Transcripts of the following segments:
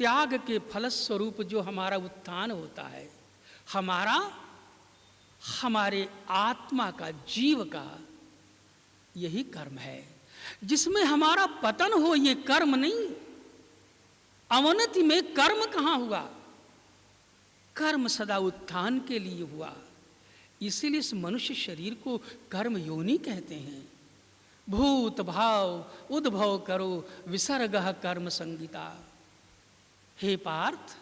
त्याग के फलस्वरूप जो हमारा उत्थान होता है, हमारे आत्मा का, जीव का यही कर्म है। जिसमें हमारा पतन हो ये कर्म नहीं। अवनति में कर्म कहाँ हुआ? कर्म सदा उत्थान के लिए हुआ। इसीलिए इस मनुष्य शरीर को कर्म योनि कहते हैं। भूत भाव उद्भव करो विसर्गः कर्म संगीता। हे पार्थ,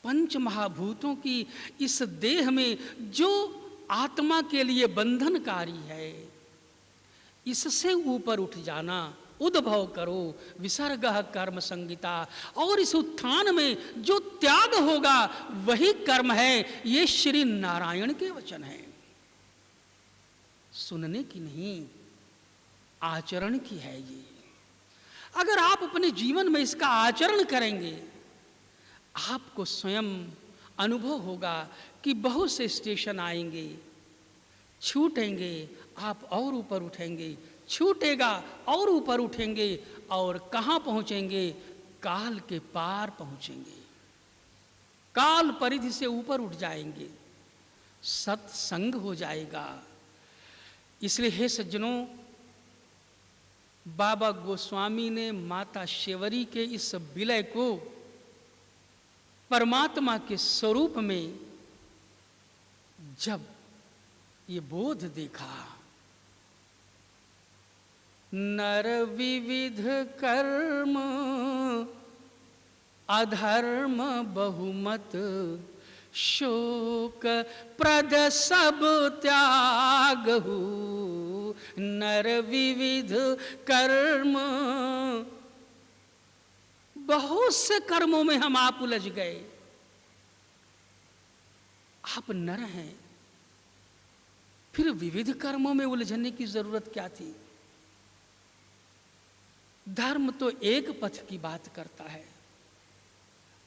पंच महाभूतों की इस देह में जो आत्मा के लिए बंधनकारी है, इससे ऊपर उठ जाना, उद्भव करो विसर्गः कर्म संगीता। और इस उत्थान में जो त्याग होगा वही कर्म है। ये श्री नारायण के वचन हैं, सुनने की नहीं, आचरण की है ये। अगर आप अपने जीवन में इसका आचरण करेंगे, आपको स्वयं अनुभव होगा कि बहुत से स्टेशन आएंगे, छूटेंगे, आप और ऊपर उठेंगे, छूटेगा और ऊपर उठेंगे, और कहाँ पहुँचेंगे? काल के पार पहुँचेंगे, काल परिधि से ऊपर उठ जाएंगे, सत्संग हो जाएगा। इसलिए हे सज्जनों, बाबा गोस्वामी ने माता शेवरी के इस विलय को परमात्मा के स्वरूप में जब ये बोध देखा, नर विविध कर्म अधर्म बहुमत, शोक प्रद सब त्यागहु। नर विविध कर्म, बहुत से कर्मों में हम आप उलझ गए। आप नर हैं, फिर विविध कर्मों में उलझने की जरूरत क्या थी? धर्म तो एक पथ की बात करता है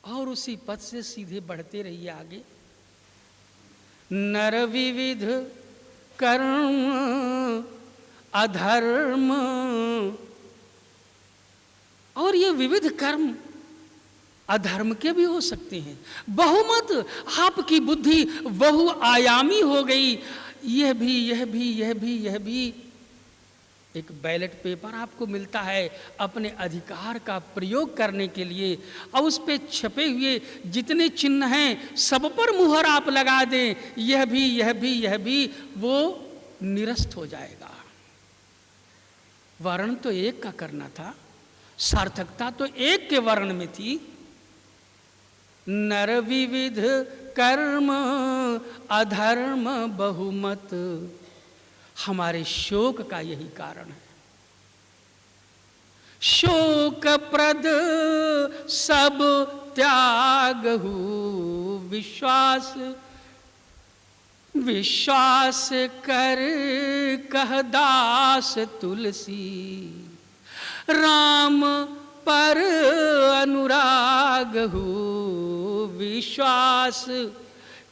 और उसी पथ से सीधे बढ़ते रहिए आगे। नर विविध कर्म अधर्म, और ये विविध कर्म अधर्म के भी हो सकते हैं। बहुमत, आपकी बुद्धि बहुआयामी हो गई। यह भी यह भी यह भी यह भी। एक बैलेट पेपर आपको मिलता है अपने अधिकार का प्रयोग करने के लिए, और उस पे छपे हुए जितने चिन्ह हैं सब पर मुहर आप लगा दें, यह भी यह भी यह भी, वो निरस्त हो जाएगा। वर्ण तो एक का करना था, सार्थकता तो एक के वर्ण में थी। नर विविध कर्म अधर्म बहुमत, हमारे शोक का यही कारण है। शोक प्रद सब त्यागहु, विश्वास विश्वास कर कह दास तुलसी। राम पर अनुराग हो, विश्वास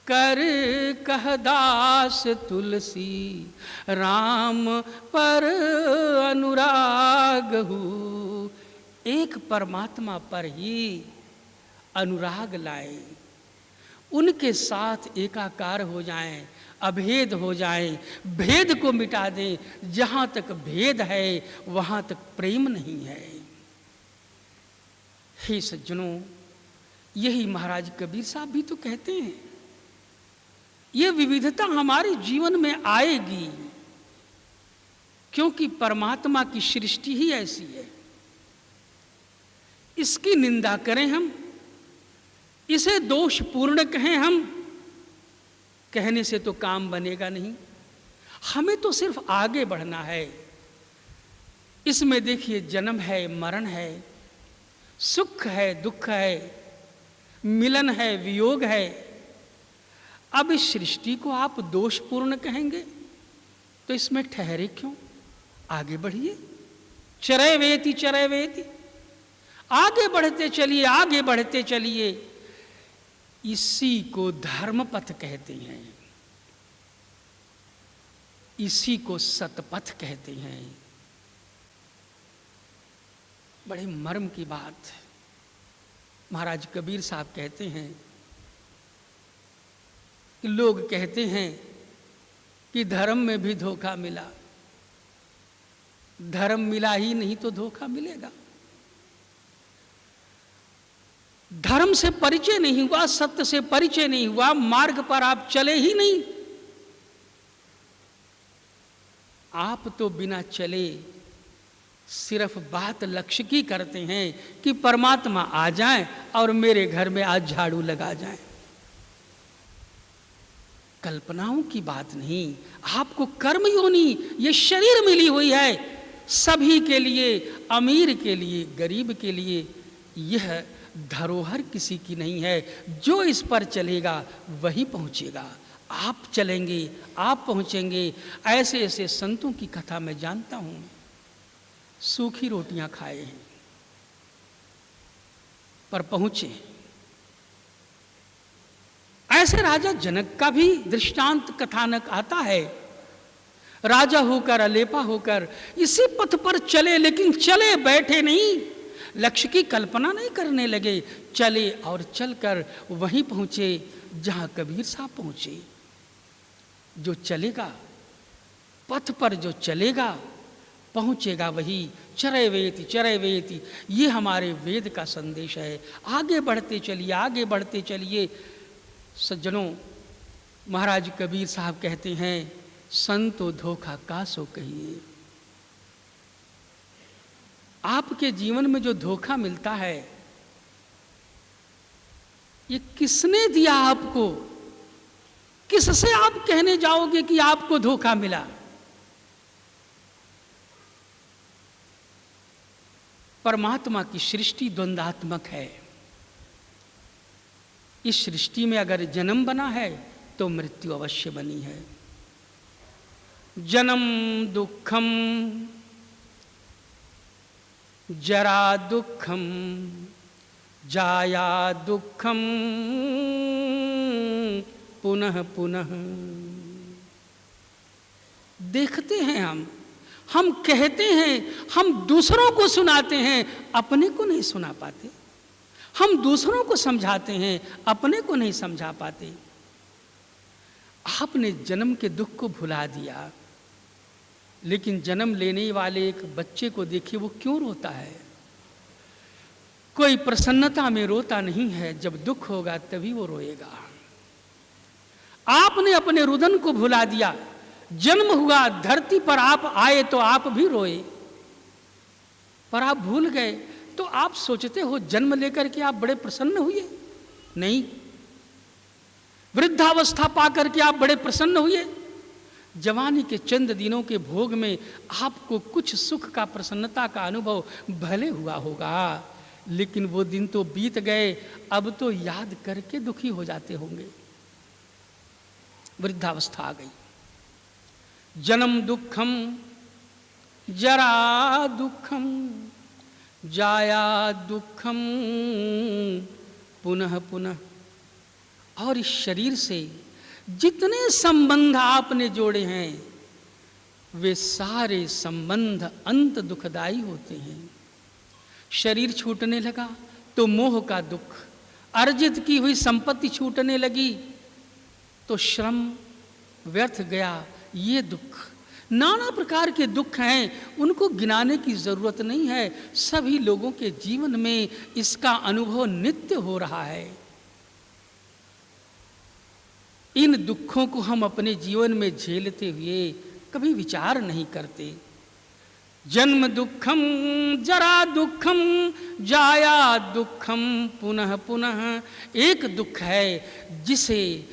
कर कह दास तुलसी। राम पर अनुराग हो, एक परमात्मा पर ही अनुराग लाए, उनके साथ एकाकार हो जाएं, अभेद हो जाएं, भेद को मिटा दें। जहाँ तक भेद है वहाँ तक प्रेम नहीं है। हे सज्जनों, यही महाराज कबीर साहब भी तो कहते हैं, ये विविधता हमारे जीवन में आएगी क्योंकि परमात्मा की सृष्टि ही ऐसी है। इसकी निंदा करें हम, इसे दोषपूर्ण कहें हम, कहने से तो काम बनेगा नहीं। हमें तो सिर्फ आगे बढ़ना है। इसमें देखिए जन्म है, मरण है, सुख है, दुख है, मिलन है, वियोग है। अब इस सृष्टि को आप दोषपूर्ण कहेंगे तो इसमें ठहरे क्यों? आगे बढ़िए, चरैवेति चरैवेति, आगे बढ़ते चलिए, आगे बढ़ते चलिए। इसी को धर्म पथ कहते हैं, इसी को सतपथ कहते हैं। बड़े मर्म की बात है। महाराज कबीर साहब कहते हैं कि लोग कहते हैं कि धर्म में भी धोखा मिला। धर्म मिला ही नहीं तो धोखा मिलेगा। धर्म से परिचय नहीं हुआ, सत्य से परिचय नहीं हुआ, मार्ग पर आप चले ही नहीं। आप तो बिना चले सिर्फ बात लक्ष्य की करते हैं कि परमात्मा आ जाएं और मेरे घर में आज झाड़ू लगा जाएं। कल्पनाओं की बात नहीं, आपको कर्म योनि, ये शरीर मिली हुई है सभी के लिए, अमीर के लिए, गरीब के लिए। यह धरोहर किसी की नहीं है। जो इस पर चलेगा वही पहुंचेगा। आप चलेंगे, आप पहुंचेंगे। ऐसे ऐसे संतों की कथा मैं जानता हूं, सूखी रोटियां खाए हैं पर पहुंचे। ऐसे राजा जनक का भी दृष्टांत कथानक आता है। राजा होकर, अलेपा होकर इसी पथ पर चले, लेकिन चले बैठे नहीं, लक्ष्य की कल्पना नहीं करने लगे। चले और चलकर वहीं पहुंचे जहां कबीर साहब पहुंचे। जो चलेगा, पथ पर जो चलेगा पहुंचेगा वही। चरैवेति चरैवेति, ये हमारे वेद का संदेश है। आगे बढ़ते चलिए, आगे बढ़ते चलिए। सज्जनों, महाराज कबीर साहब कहते हैं, संतो धोखा का सो कहिए। आपके जीवन में जो धोखा मिलता है, ये किसने दिया आपको? किससे आप कहने जाओगे कि आपको धोखा मिला? परमात्मा की सृष्टि द्वंद्वात्मक है। इस सृष्टि में अगर जन्म बना है तो मृत्यु अवश्य बनी है। जन्म दुखम, जरा दुखम, जाया दुखम, पुनः पुनः। देखते हैं हम कहते हैं, हम दूसरों को सुनाते हैं, अपने को नहीं सुना पाते। हम दूसरों को समझाते हैं, अपने को नहीं समझा पाते। आपने जन्म के दुख को भुला दिया, लेकिन जन्म लेने वाले एक बच्चे को देखिए, वो क्यों रोता है? कोई प्रसन्नता में रोता नहीं है, जब दुख होगा तभी वो रोएगा। आपने अपने रुदन को भुला दिया। जन्म हुआ, धरती पर आप आए तो आप भी रोए, पर आप भूल गए। तो आप सोचते हो जन्म लेकर के आप बड़े प्रसन्न हुए? नहीं। वृद्धावस्था पाकर के आप बड़े प्रसन्न हुए? जवानी के चंद दिनों के भोग में आपको कुछ सुख का, प्रसन्नता का अनुभव भले हुआ होगा, लेकिन वो दिन तो बीत गए। अब तो याद करके दुखी हो जाते होंगे। वृद्धावस्था आ गई। जन्म दुखम, जरा दुखम, जाया दुखम, पुनः पुनः। और इस शरीर से जितने संबंध आपने जोड़े हैं, वे सारे संबंध अंत दुखदाई होते हैं। शरीर छूटने लगा तो मोह का दुख, अर्जित की हुई संपत्ति छूटने लगी तो श्रम व्यर्थ गया, ये दुख। नाना प्रकार के दुख हैं, उनको गिनाने की जरूरत नहीं है। सभी लोगों के जीवन में इसका अनुभव नित्य हो रहा है। इन दुखों को हम अपने जीवन में झेलते हुए कभी विचार नहीं करते। जन्म दुखम, जरा दुखम, जाया दुखम, पुनः पुनः। एक दुख है जिसे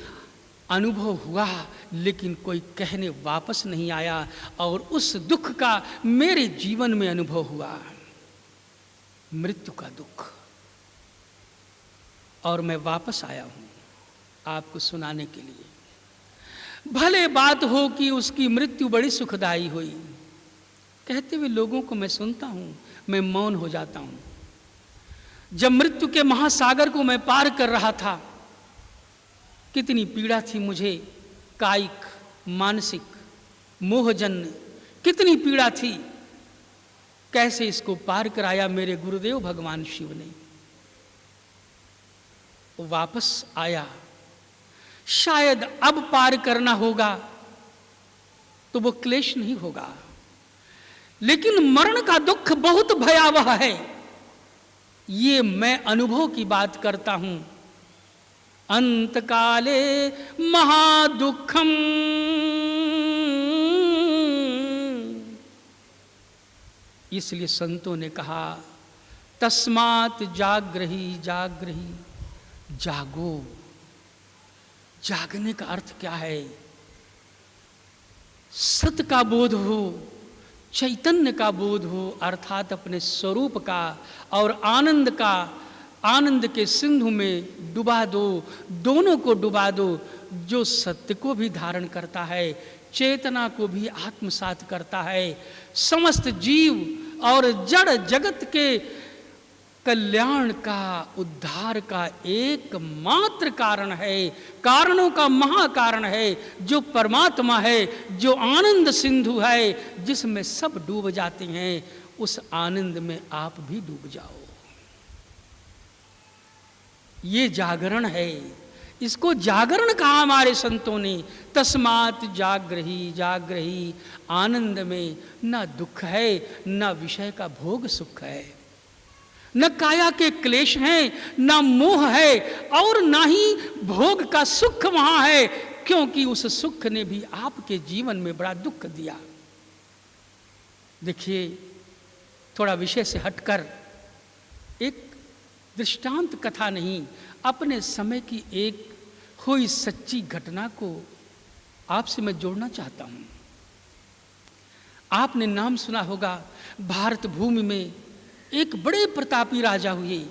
अनुभव हुआ लेकिन कोई कहने वापस नहीं आया, और उस दुख का मेरे जीवन में अनुभव हुआ, मृत्यु का दुख। और मैं वापस आया हूं आपको सुनाने के लिए। भले बात हो कि उसकी मृत्यु बड़ी सुखदाई हुई, कहते हुए लोगों को मैं सुनता हूं, मैं मौन हो जाता हूं। जब मृत्यु के महासागर को मैं पार कर रहा था, कितनी पीड़ा थी मुझे, कायिक, मानसिक, मोहजन्य, कितनी पीड़ा थी। कैसे इसको पार कराया मेरे गुरुदेव भगवान शिव ने। वापस आया, शायद अब पार करना होगा तो वो क्लेश नहीं होगा, लेकिन मरण का दुख बहुत भयावह है। ये मैं अनुभव की बात करता हूं। अंतकाले महादुखम, इसलिए संतों ने कहा तस्मात् जाग्रही जाग्रही, जागो। जागने का अर्थ क्या है? सत्य का बोध हो, चैतन्य का बोध हो, अर्थात अपने स्वरूप का और आनंद का, आनंद के सिंधु में डुबा दो, दोनों को डुबा दो। जो सत्य को भी धारण करता है, चेतना को भी आत्मसात करता है, समस्त जीव और जड़ जगत के कल्याण का, उद्धार का एकमात्र कारण है, कारणों का महाकारण है, जो परमात्मा है, जो आनंद सिंधु है, जिसमें सब डूब जाते हैं, उस आनंद में आप भी डूब जाओ। ये जागरण है, इसको जागरण कहा हमारे संतों ने। तस्मात् जाग्रही जाग्रही, आनंद में न दुख है, न विषय का भोग सुख है, न काया के क्लेश हैं, न मोह है, और न ही भोग का सुख वहां है, क्योंकि उस सुख ने भी आपके जीवन में बड़ा दुख दिया। देखिए, थोड़ा विषय से हटकर एक दृष्टांत कथा नहीं, अपने समय की एक हुई सच्ची घटना को आपसे मैं जोड़ना चाहता हूं। आपने नाम सुना होगा, भारत भूमि में एक बड़े प्रतापी राजा हुए,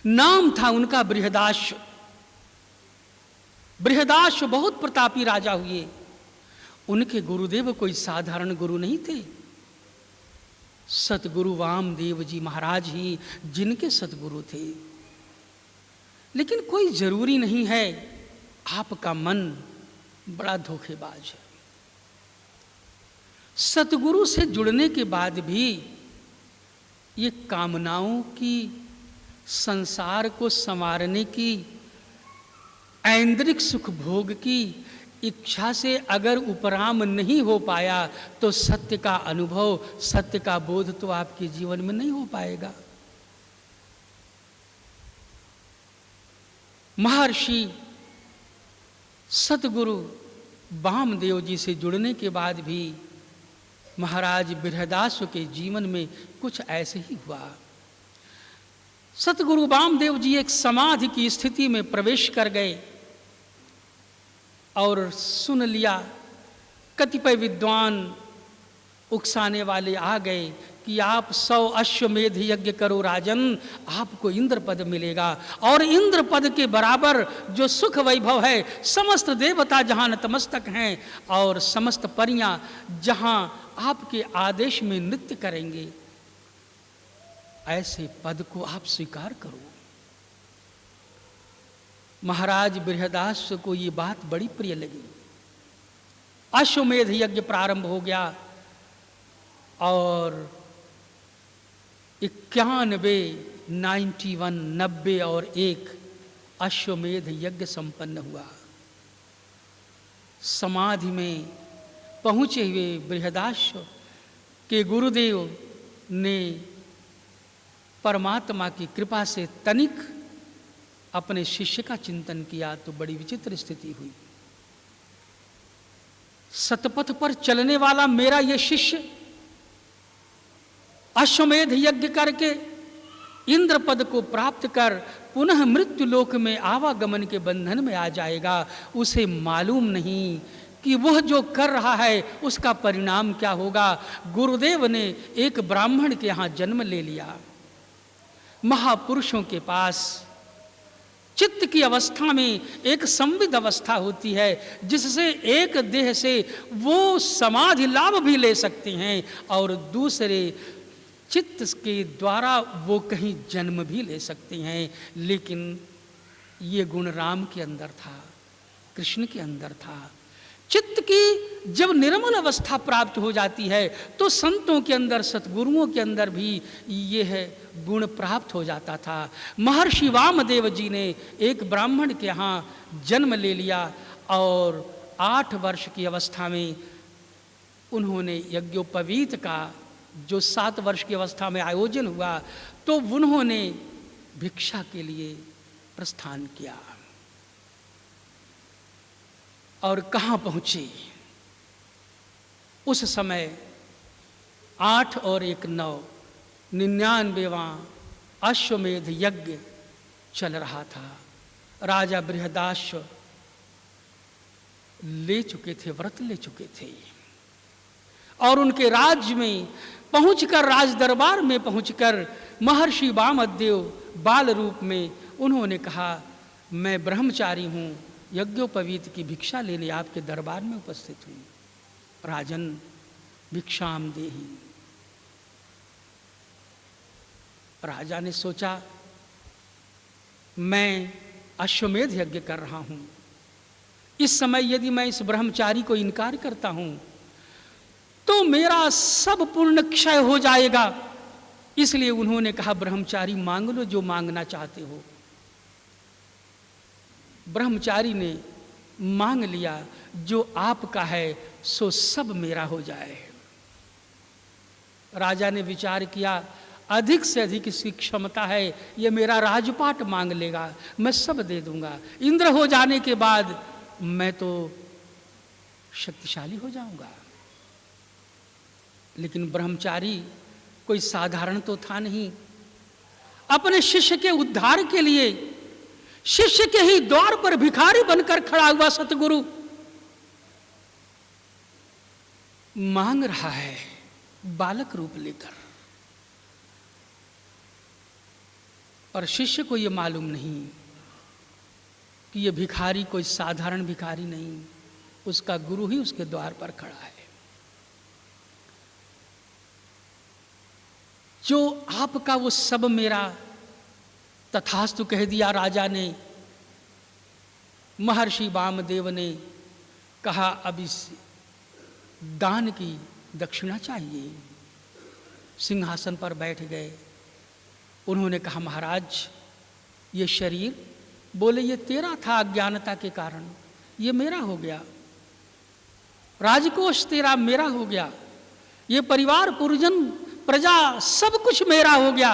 नाम था उनका बृहदाश्व। बृहदाश्व बहुत प्रतापी राजा हुए। उनके गुरुदेव कोई साधारण गुरु नहीं थे, सतगुरु वामदेव जी महाराज ही जिनके सतगुरु थे। लेकिन कोई जरूरी नहीं है, आपका मन बड़ा धोखेबाज है। सतगुरु से जुड़ने के बाद भी ये कामनाओं की, संसार को संवारने की, ऐन्द्रिक सुख भोग की इच्छा से अगर उपराम नहीं हो पाया तो सत्य का अनुभव, सत्य का बोध तो आपके जीवन में नहीं हो पाएगा। महर्षि सतगुरु वामदेव जी से जुड़ने के बाद भी महाराज बृहदाश्व के जीवन में कुछ ऐसे ही हुआ। सतगुरु वामदेव जी एक समाधि की स्थिति में प्रवेश कर गए और सुन लिया, कतिपय विद्वान उकसाने वाले आ गए कि आप 100 अश्वमेध यज्ञ करो राजन, आपको इंद्र पद मिलेगा, और इंद्र पद के बराबर जो सुख वैभव है, समस्त देवता जहां नतमस्तक हैं और समस्त परियां जहां आपके आदेश में नृत्य करेंगे, ऐसे पद को आप स्वीकार करो। महाराज बृहदाश्व को ये बात बड़ी प्रिय लगी। अश्वमेध यज्ञ प्रारंभ हो गया और 91 और 1 अश्वमेध यज्ञ संपन्न हुआ। समाधि में पहुंचे हुए बृहदाश्व के गुरुदेव ने परमात्मा की कृपा से तनिक अपने शिष्य का चिंतन किया तो बड़ी विचित्र स्थिति हुई। सतपथ पर चलने वाला मेरा ये शिष्य अश्वमेध यज्ञ करके इंद्र पद को प्राप्त कर पुनः मृत्यु लोक में आवागमन के बंधन में आ जाएगा। उसे मालूम नहीं कि वह जो कर रहा है उसका परिणाम क्या होगा। गुरुदेव ने एक ब्राह्मण के यहाँ जन्म ले लिया। महापुरुषों के पास चित्त की अवस्था में एक संविद अवस्था होती है, जिससे एक देह से वो समाधि लाभ भी ले सकते हैं और दूसरे चित्त के द्वारा वो कहीं जन्म भी ले सकते हैं। लेकिन ये गुण राम के अंदर था, कृष्ण के अंदर था। चित्त की जब निर्मल अवस्था प्राप्त हो जाती है तो संतों के अंदर, सतगुरुओं के अंदर भी यह गुण प्राप्त हो जाता था। महर्षि वामदेव जी ने एक ब्राह्मण के यहाँ जन्म ले लिया और 8 वर्ष की अवस्था में उन्होंने यज्ञोपवीत का जो 7 वर्ष की अवस्था में आयोजन हुआ तो उन्होंने भिक्षा के लिए प्रस्थान किया। और कहाँ पहुँचे? उस समय 8 और 1 9 99वां अश्वमेध यज्ञ चल रहा था। राजा बृहदाश्व ले चुके थे, व्रत ले चुके थे और उनके राज्य में पहुंचकर, राज दरबार में पहुंचकर महर्षि वामदेव बाल रूप में उन्होंने कहा, मैं ब्रह्मचारी हूँ, यज्ञोपवीत की भिक्षा लेने आपके दरबार में उपस्थित हूँ। राजन भिक्षाम देहि। राजा ने सोचा, मैं अश्वमेध यज्ञ कर रहा हूँ, इस समय यदि मैं इस ब्रह्मचारी को इनकार करता हूँ तो मेरा सब पुण्य क्षय हो जाएगा। इसलिए उन्होंने कहा, ब्रह्मचारी मांग लो जो मांगना चाहते हो। ब्रह्मचारी ने मांग लिया, जो आपका है सो सब मेरा हो जाए। राजा ने विचार किया, अधिक से अधिक इसकी क्षमता है, ये मेरा राजपाट मांग लेगा, मैं सब दे दूंगा। इंद्र हो जाने के बाद मैं तो शक्तिशाली हो जाऊंगा। लेकिन ब्रह्मचारी कोई साधारण तो था नहीं। अपने शिष्य के उद्धार के लिए शिष्य के ही द्वार पर भिखारी बनकर खड़ा हुआ सतगुरु मांग रहा है बालक रूप लेकर, और शिष्य को यह मालूम नहीं कि यह भिखारी कोई साधारण भिखारी नहीं, उसका गुरु ही उसके द्वार पर खड़ा है। जो आपका वो सब मेरा, तथास्तु कह दिया राजा ने। महर्षि वामदेव ने कहा, अब इस दान की दक्षिणा चाहिए। सिंहासन पर बैठ गए। उन्होंने कहा, महाराज ये शरीर, बोले ये तेरा था अज्ञानता के कारण, ये मेरा हो गया। राजकोष तेरा, मेरा हो गया। ये परिवार, पुरजन, प्रजा, सब कुछ मेरा हो गया।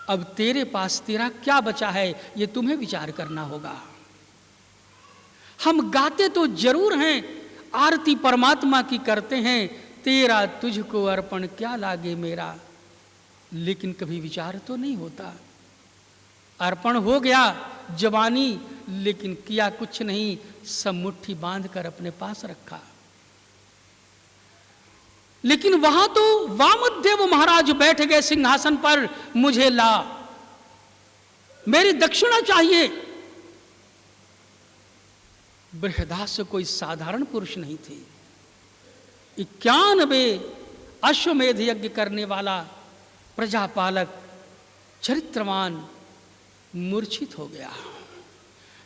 अब तेरे पास तेरा क्या बचा है, ये तुम्हें विचार करना होगा। हम गाते तो जरूर हैं, आरती परमात्मा की करते हैं, तेरा तुझको अर्पण क्या लागे मेरा, लेकिन कभी विचार तो नहीं होता। अर्पण हो गया जवानी, लेकिन किया कुछ नहीं, सब मुट्ठी बांध कर अपने पास रखा। लेकिन वहां तो वामदेव महाराज बैठ गए सिंहासन पर, मुझे ला, मेरी दक्षिणा चाहिए। बृहदास कोई साधारण पुरुष नहीं थे। 91 अश्वमेध यज्ञ करने वाला प्रजापालक, चरित्रवान मूर्छित हो गया।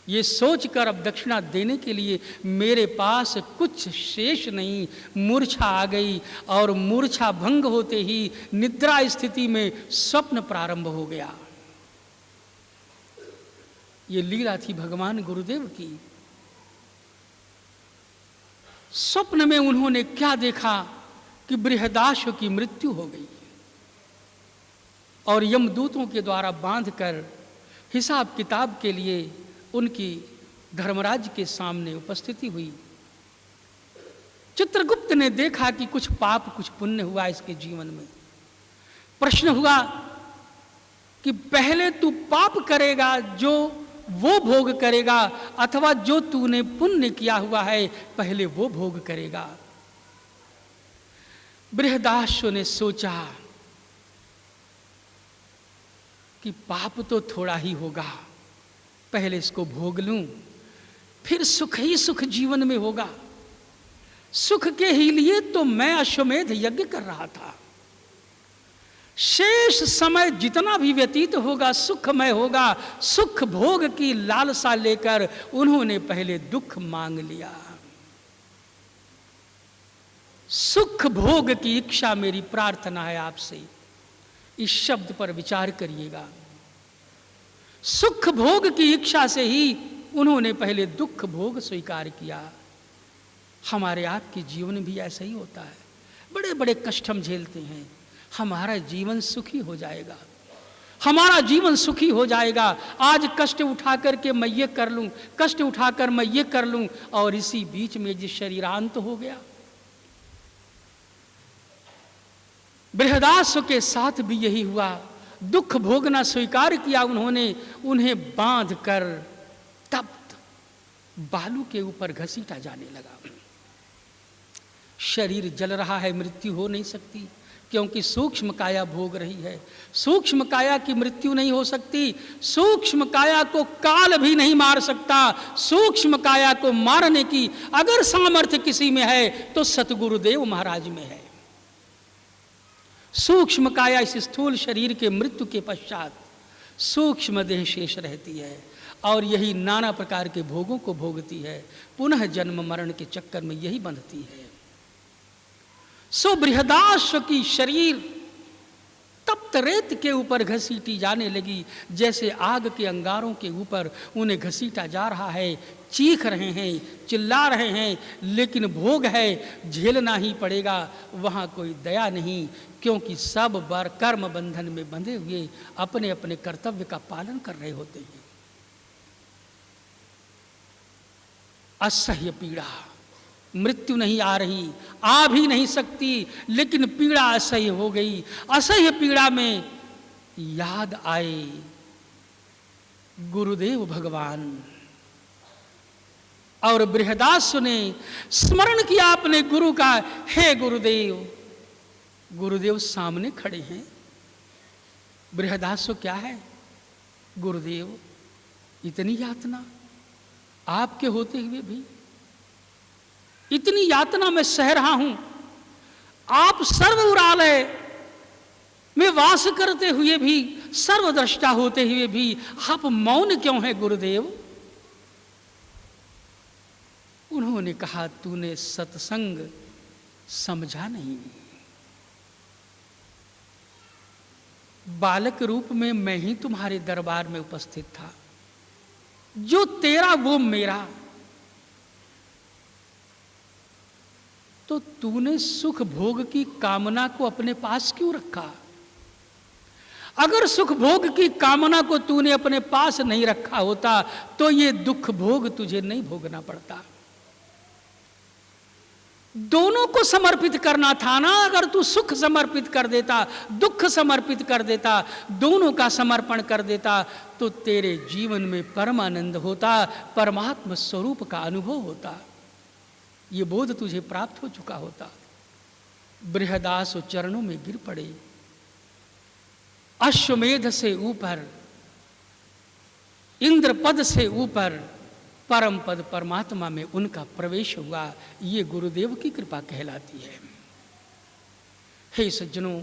ये सोचकर अब दक्षिणा देने के लिए मेरे पास कुछ शेष नहीं, मूर्छा आ गई। और मूर्छा भंग होते ही निद्रा स्थिति में स्वप्न प्रारंभ हो गया। ये लीला थी भगवान गुरुदेव की। स्वप्न में उन्होंने क्या देखा कि बृहदाश्व की मृत्यु हो गई और यमदूतों के द्वारा बांधकर हिसाब किताब के लिए उनकी धर्मराज के सामने उपस्थिति हुई। चित्रगुप्त ने देखा कि कुछ पाप कुछ पुण्य हुआ इसके जीवन में। प्रश्न हुआ कि पहले तू पाप करेगा जो वो भोग करेगा, अथवा जो तूने पुण्य किया हुआ है पहले वो भोग करेगा। बृहदाश्व ने सोचा कि पाप तो थोड़ा ही होगा, पहले इसको भोग लूं, फिर सुख ही सुख जीवन में होगा। सुख के ही लिए तो मैं अश्वमेध यज्ञ कर रहा था। शेष समय जितना भी व्यतीत होगा सुखमय होगा। सुख भोग की लालसा लेकर उन्होंने पहले दुख मांग लिया। सुख भोग की इच्छा मेरी प्रार्थना है आपसे, इस शब्द पर विचार करिएगा। सुख भोग की इच्छा से ही उन्होंने पहले दुख भोग स्वीकार किया। हमारे आपके जीवन भी ऐसा ही होता है, बड़े बड़े कष्ट हम झेलते हैं, हमारा जीवन सुखी हो जाएगा, हमारा जीवन सुखी हो जाएगा। आज कष्ट उठा करके मैं ये कर लूं, कष्ट उठाकर मैं ये कर लूं, और इसी बीच में जिस शरीरांत हो गया। बृहदासु के साथ भी यही हुआ। दुख भोगना स्वीकार किया उन्होंने, उन्हें बांध कर तप्त बालू के ऊपर घसीटा जाने लगा। शरीर जल रहा है, मृत्यु हो नहीं सकती, क्योंकि सूक्ष्म काया भोग रही है। सूक्ष्म काया की मृत्यु नहीं हो सकती, सूक्ष्म काया को काल भी नहीं मार सकता। सूक्ष्म काया को मारने की अगर सामर्थ्य किसी में है तो सतगुरुदेव महाराज में है। सूक्ष्म काया इस स्थूल शरीर के मृत्यु के पश्चात सूक्ष्म देह शेष रहती है, और यही नाना प्रकार के भोगों को भोगती है, पुनः जन्म मरण के चक्कर में यही बंधती है। सो बृहदाश्व की शरीर तप्त रेत के ऊपर घसीटी जाने लगी, जैसे आग के अंगारों के ऊपर उन्हें घसीटा जा रहा है। चीख रहे हैं, चिल्ला रहे हैं, लेकिन भोग है, झेलना ही पड़ेगा, वहाँ कोई दया नहीं, क्योंकि सब बार कर्म बंधन में बंधे हुए अपने अपने कर्तव्य का पालन कर रहे होते हैं। असह्य पीड़ा, मृत्यु नहीं आ रही, आ भी नहीं सकती, लेकिन पीड़ा असह्य हो गई। असह्य पीड़ा में याद आए गुरुदेव भगवान, और बृहदासु ने स्मरण किया अपने गुरु का। हे गुरुदेव, गुरुदेव सामने खड़े हैं। बृहदासु क्या है? गुरुदेव, इतनी यातना आपके होते हुए भी, इतनी यातना मैं सह रहा हूं, आप सर्वउरालय में वास करते हुए भी, सर्वद्रष्टा होते हुए भी आप मौन क्यों है गुरुदेव? उन्होंने कहा, तूने सत्संग समझा नहीं। बालक रूप में मैं ही तुम्हारे दरबार में उपस्थित था, जो तेरा वो मेरा, तो तूने सुख भोग की कामना को अपने पास क्यों रखा? अगर सुख भोग की कामना को तूने अपने पास नहीं रखा होता तो ये दुख भोग तुझे नहीं भोगना पड़ता। दोनों को समर्पित करना था ना। अगर तू सुख समर्पित कर देता, दुख समर्पित कर देता, दोनों का समर्पण कर देता, तो तेरे जीवन में परमानंद होता, परमात्म स्वरूप का अनुभव होता, ये बोध तुझे प्राप्त हो चुका होता। बृहदासु चरणों में गिर पड़े। अश्वमेध से ऊपर, इंद्र पद से ऊपर परम पद परमात्मा में उनका प्रवेश हुआ। ये गुरुदेव की कृपा कहलाती है। हे सज्जनों,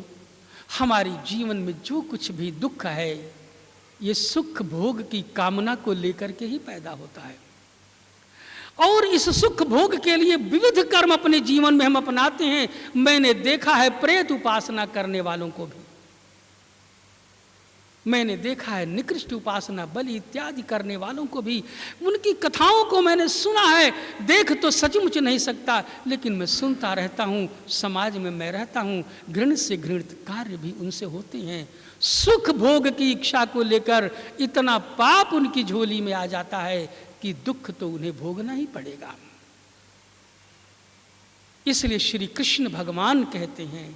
हमारी जीवन में जो कुछ भी दुख है, ये सुख भोग की कामना को लेकर के ही पैदा होता है। और इस सुख भोग के लिए विविध कर्म अपने जीवन में हम अपनाते हैं। मैंने देखा है प्रेत उपासना करने वालों को भी, मैंने देखा है निकृष्ट उपासना बलि इत्यादि करने वालों को भी। उनकी कथाओं को मैंने सुना है, देख तो सचमुच नहीं सकता, लेकिन मैं सुनता रहता हूँ, समाज में मैं रहता हूँ, घृणित से घृणित कार्य भी उनसे होते हैं। सुख भोग की इच्छा को लेकर इतना पाप उनकी झोली में आ जाता है कि दुख तो उन्हें भोगना ही पड़ेगा। इसलिए श्री कृष्ण भगवान कहते हैं,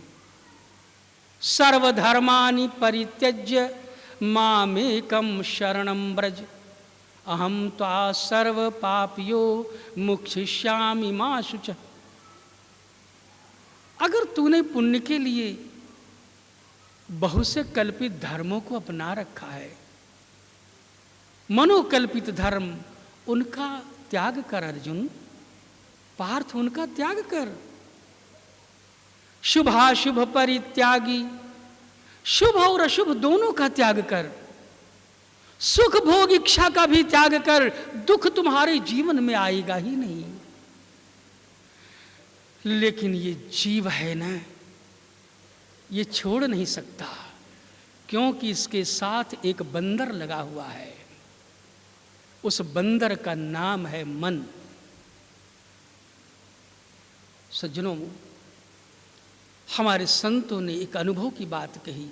सर्वधर्मानि परित्यज्य मामेकं शरणं व्रज, अहम त्वा सर्व पापियो मुक्षिष्यामि मा शुच। अगर तूने पुण्य के लिए बहुत से कल्पित धर्मों को अपना रखा है, मनोकल्पित धर्म, उनका त्याग कर अर्जुन, पार्थ उनका त्याग कर। शुभाशुभ परित्यागी शुभ और अशुभ दोनों का त्याग कर, सुख भोग इच्छा का भी त्याग कर, दुख तुम्हारे जीवन में आएगा ही नहीं। लेकिन ये जीव है ना, ये छोड़ नहीं सकता, क्योंकि इसके साथ एक बंदर लगा हुआ है। उस बंदर का नाम है मन। सज्जनों, हमारे संतों ने एक अनुभव की बात कही।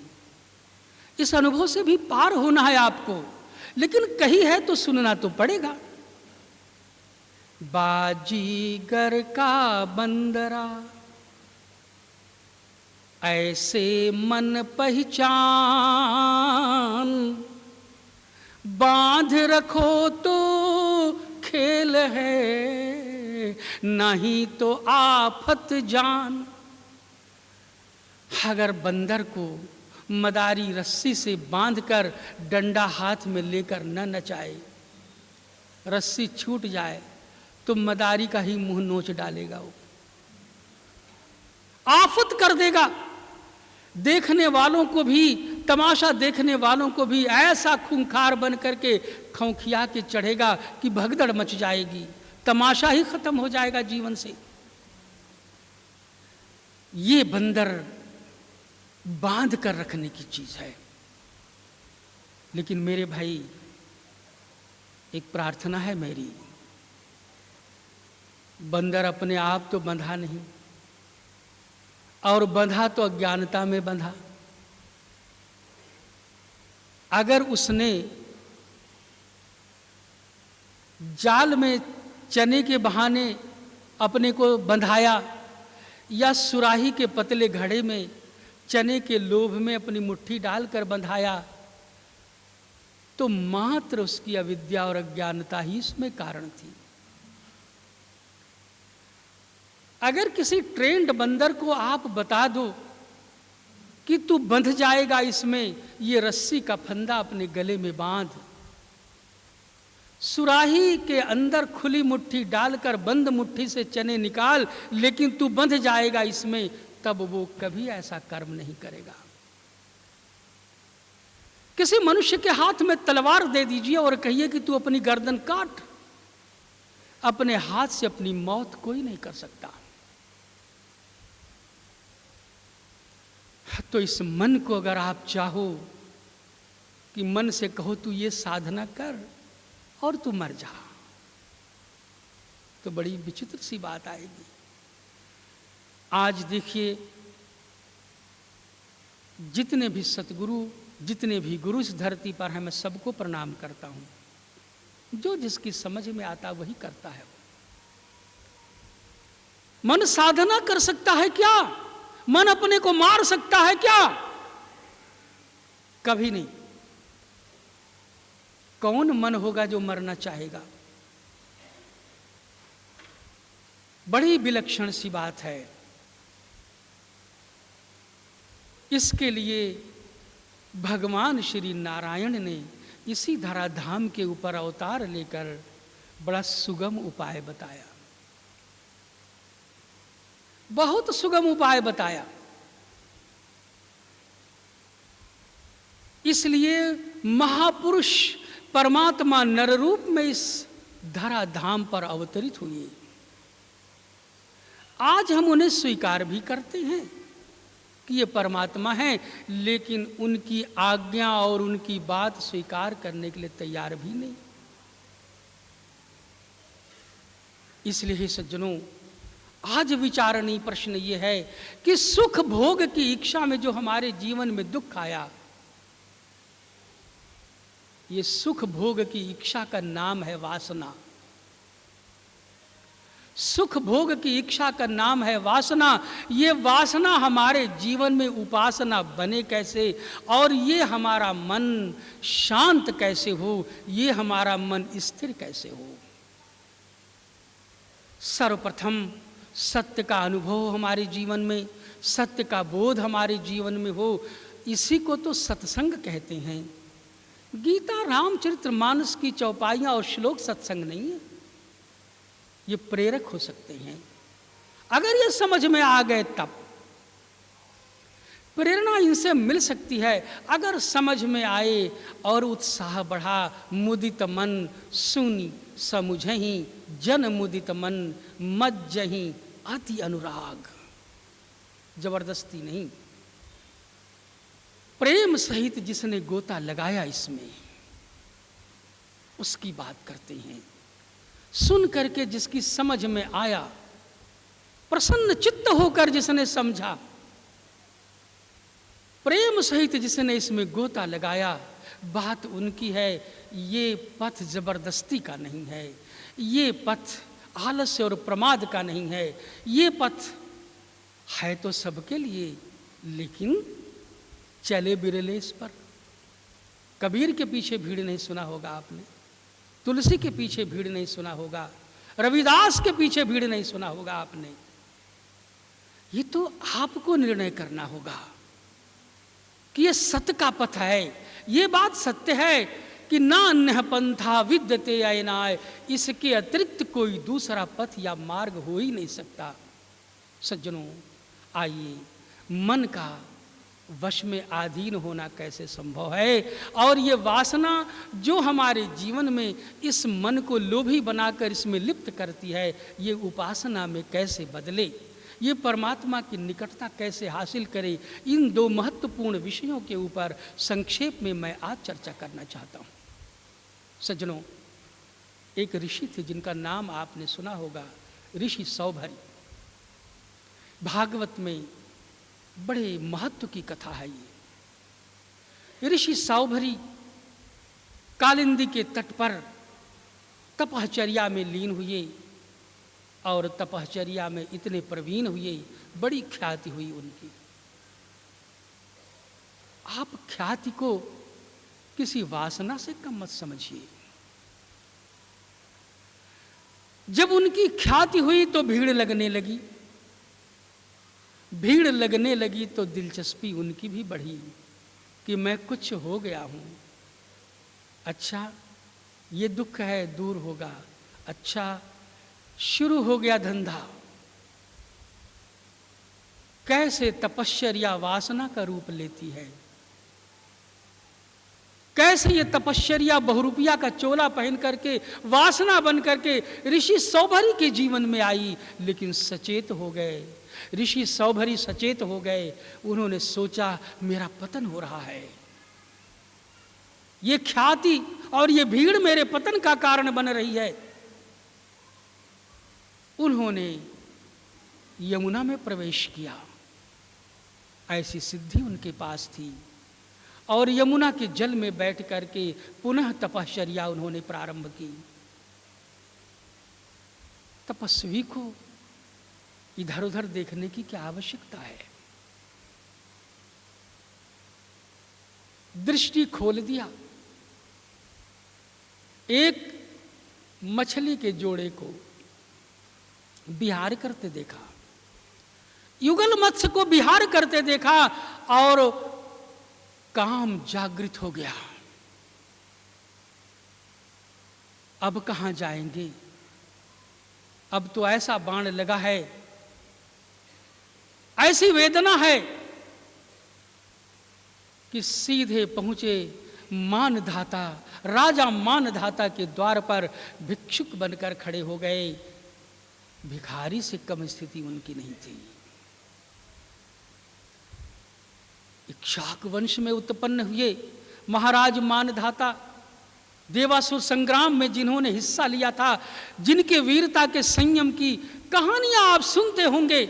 इस अनुभव से भी पार होना है आपको, लेकिन कही है तो सुनना तो पड़ेगा। बाजीगर का बंदरा ऐसे मन पहचान, बांध रखो तो खेल है, नहीं तो आफत जान। अगर बंदर को मदारी रस्सी से बांधकर डंडा हाथ में लेकर न नचाए, रस्सी छूट जाए तो मदारी का ही मुंह नोच डालेगा, वो आफत कर देगा। देखने वालों को भी, तमाशा देखने वालों को भी ऐसा खूंखार बन करके खौखिया के चढ़ेगा कि भगदड़ मच जाएगी, तमाशा ही खत्म हो जाएगा जीवन से। ये बंदर बांध कर रखने की चीज है। लेकिन मेरे भाई, एक प्रार्थना है मेरी, बंदर अपने आप तो बंधा नहीं, और बंधा तो अज्ञानता में बंधा। अगर उसने जाल में चने के बहाने अपने को बंधाया, या सुराही के पतले घड़े में चने के लोभ में अपनी मुट्ठी डालकर बंधाया, तो मात्र उसकी अविद्या और अज्ञानता ही इसमें कारण थी। अगर किसी ट्रेंड बंदर को आप बता दो कि तू बंध जाएगा इसमें, ये रस्सी का फंदा अपने गले में बांध, सुराही के अंदर खुली मुट्ठी डालकर बंद मुट्ठी से चने निकाल, लेकिन तू बंध जाएगा इसमें, तब वो कभी ऐसा कर्म नहीं करेगा। किसी मनुष्य के हाथ में तलवार दे दीजिए और कहिए कि तू अपनी गर्दन काट, अपने हाथ से अपनी मौत कोई नहीं कर सकता। तो इस मन को अगर आप चाहो कि मन से कहो तू ये साधना कर और तू मर जा, तो बड़ी विचित्र सी बात आएगी। आज देखिए, जितने भी सतगुरु, जितने भी गुरु इस धरती पर हैं, मैं सबको प्रणाम करता हूं। जो जिसकी समझ में आता वही करता है। मन साधना कर सकता है क्या? मन अपने को मार सकता है क्या? कभी नहीं। कौन मन होगा जो मरना चाहेगा? बड़ी विलक्षण सी बात है। इसके लिए भगवान श्री नारायण ने इसी धराधाम के ऊपर अवतार लेकर बड़ा सुगम उपाय बताया, बहुत सुगम उपाय बताया। इसलिए महापुरुष परमात्मा नर रूप में इस धराधाम पर अवतरित हुए। आज हम उन्हें स्वीकार भी करते हैं कि ये परमात्मा हैं, लेकिन उनकी आज्ञा और उनकी बात स्वीकार करने के लिए तैयार भी नहीं। इसलिए सज्जनों, आज विचारणीय प्रश्न ये है कि सुख भोग की इच्छा में जो हमारे जीवन में दुख आया, ये सुख भोग की इच्छा का नाम है वासना। सुख भोग की इच्छा का नाम है वासना। ये वासना हमारे जीवन में उपासना बने कैसे, और ये हमारा मन शांत कैसे हो, ये हमारा मन स्थिर कैसे हो। सर्वप्रथम सत्य का अनुभव हमारे जीवन में, सत्य का बोध हमारे जीवन में हो, इसी को तो सत्संग कहते हैं। गीता रामचरितमानस की चौपाइयाँ और श्लोक सत्संग नहीं है, ये प्रेरक हो सकते हैं। अगर ये समझ में आ गए तब प्रेरणा इनसे मिल सकती है अगर समझ में आए और उत्साह बढ़ा। मुदित मन सुनी समुझहि, जन मुदित मन मज्जहि अति अनुराग। जबरदस्ती नहीं, प्रेम सहित जिसने गोता लगाया इसमें, उसकी बात करते हैं। सुन करके जिसकी समझ में आया, प्रसन्न चित्त होकर जिसने समझा, प्रेम सहित जिसने इसमें गोता लगाया, बात उनकी है। ये पथ जबरदस्ती का नहीं है, ये पथ आलस्य और प्रमाद का नहीं है, ये पथ है तो सबके लिए, लेकिन चले बिरले इस पर। कबीर के पीछे भीड़ नहीं सुना होगा आपने, तुलसी के पीछे भीड़ नहीं सुना होगा, रविदास के पीछे भीड़ नहीं सुना होगा आपने। ये तो आपको निर्णय करना होगा कि ये सत्य का पथ है। ये बात सत्य है कि ना अन्य पंथा विद्यते अयनाय, इसके अतिरिक्त कोई दूसरा पथ या मार्ग हो ही नहीं सकता। सज्जनों, आइए, मन का वश में अधीन होना कैसे संभव है, और ये वासना जो हमारे जीवन में इस मन को लोभी बनाकर इसमें लिप्त करती है, ये उपासना में कैसे बदले, ये परमात्मा की निकटता कैसे हासिल करे, इन दो महत्वपूर्ण विषयों के ऊपर संक्षेप में मैं आज चर्चा करना चाहता हूँ। सज्जनों, एक ऋषि थे जिनका नाम आपने सुना होगा, ऋषि सौभरी। भागवत में बड़े महत्व की कथा है ये। ऋषि सौभरी कालिंदी के तट पर तपश्चर्या में लीन हुए और तपश्चर्या में इतने प्रवीण हुए, बड़ी ख्याति हुई उनकी। आप ख्याति को किसी वासना से कम मत समझिए। जब उनकी ख्याति हुई तो भीड़ लगने लगी, भीड़ लगने लगी तो दिलचस्पी उनकी भी बढ़ी कि मैं कुछ हो गया हूं। अच्छा, ये दुख है, दूर होगा। अच्छा, शुरू हो गया धंधा। कैसे तपश्चर्या वासना का रूप लेती है, कैसे ये तपश्चर्या बहुरूपिया का चोला पहन करके वासना बन करके ऋषि सौभरी के जीवन में आई। लेकिन सचेत हो गए, ऋषि सौभरी सचेत हो गए। उन्होंने सोचा मेरा पतन हो रहा है, ये ख्याति और ये भीड़ मेरे पतन का कारण बन रही है। उन्होंने यमुना में प्रवेश किया, ऐसी सिद्धि उनके पास थी, और यमुना के जल में बैठ करके पुनः तपश्चर्या उन्होंने प्रारंभ की। तपस्वी को इधर उधर देखने की क्या आवश्यकता है, दृष्टि खोल दिया। एक मछली के जोड़े को विहार करते देखा, युगल मत्स्य को विहार करते देखा, और काम जागृत हो गया। अब कहां जाएंगे, अब तो ऐसा बाण लगा है, ऐसी वेदना है कि सीधे पहुंचे मानधाता, राजा मानधाता के द्वार पर भिक्षुक बनकर खड़े हो गए। भिखारी से कम स्थिति उनकी नहीं थी। इक्ष्वाक वंश में उत्पन्न हुए महाराज मानधाता, देवासुर संग्राम में जिन्होंने हिस्सा लिया था, जिनके वीरता के संयम की कहानियां आप सुनते होंगे,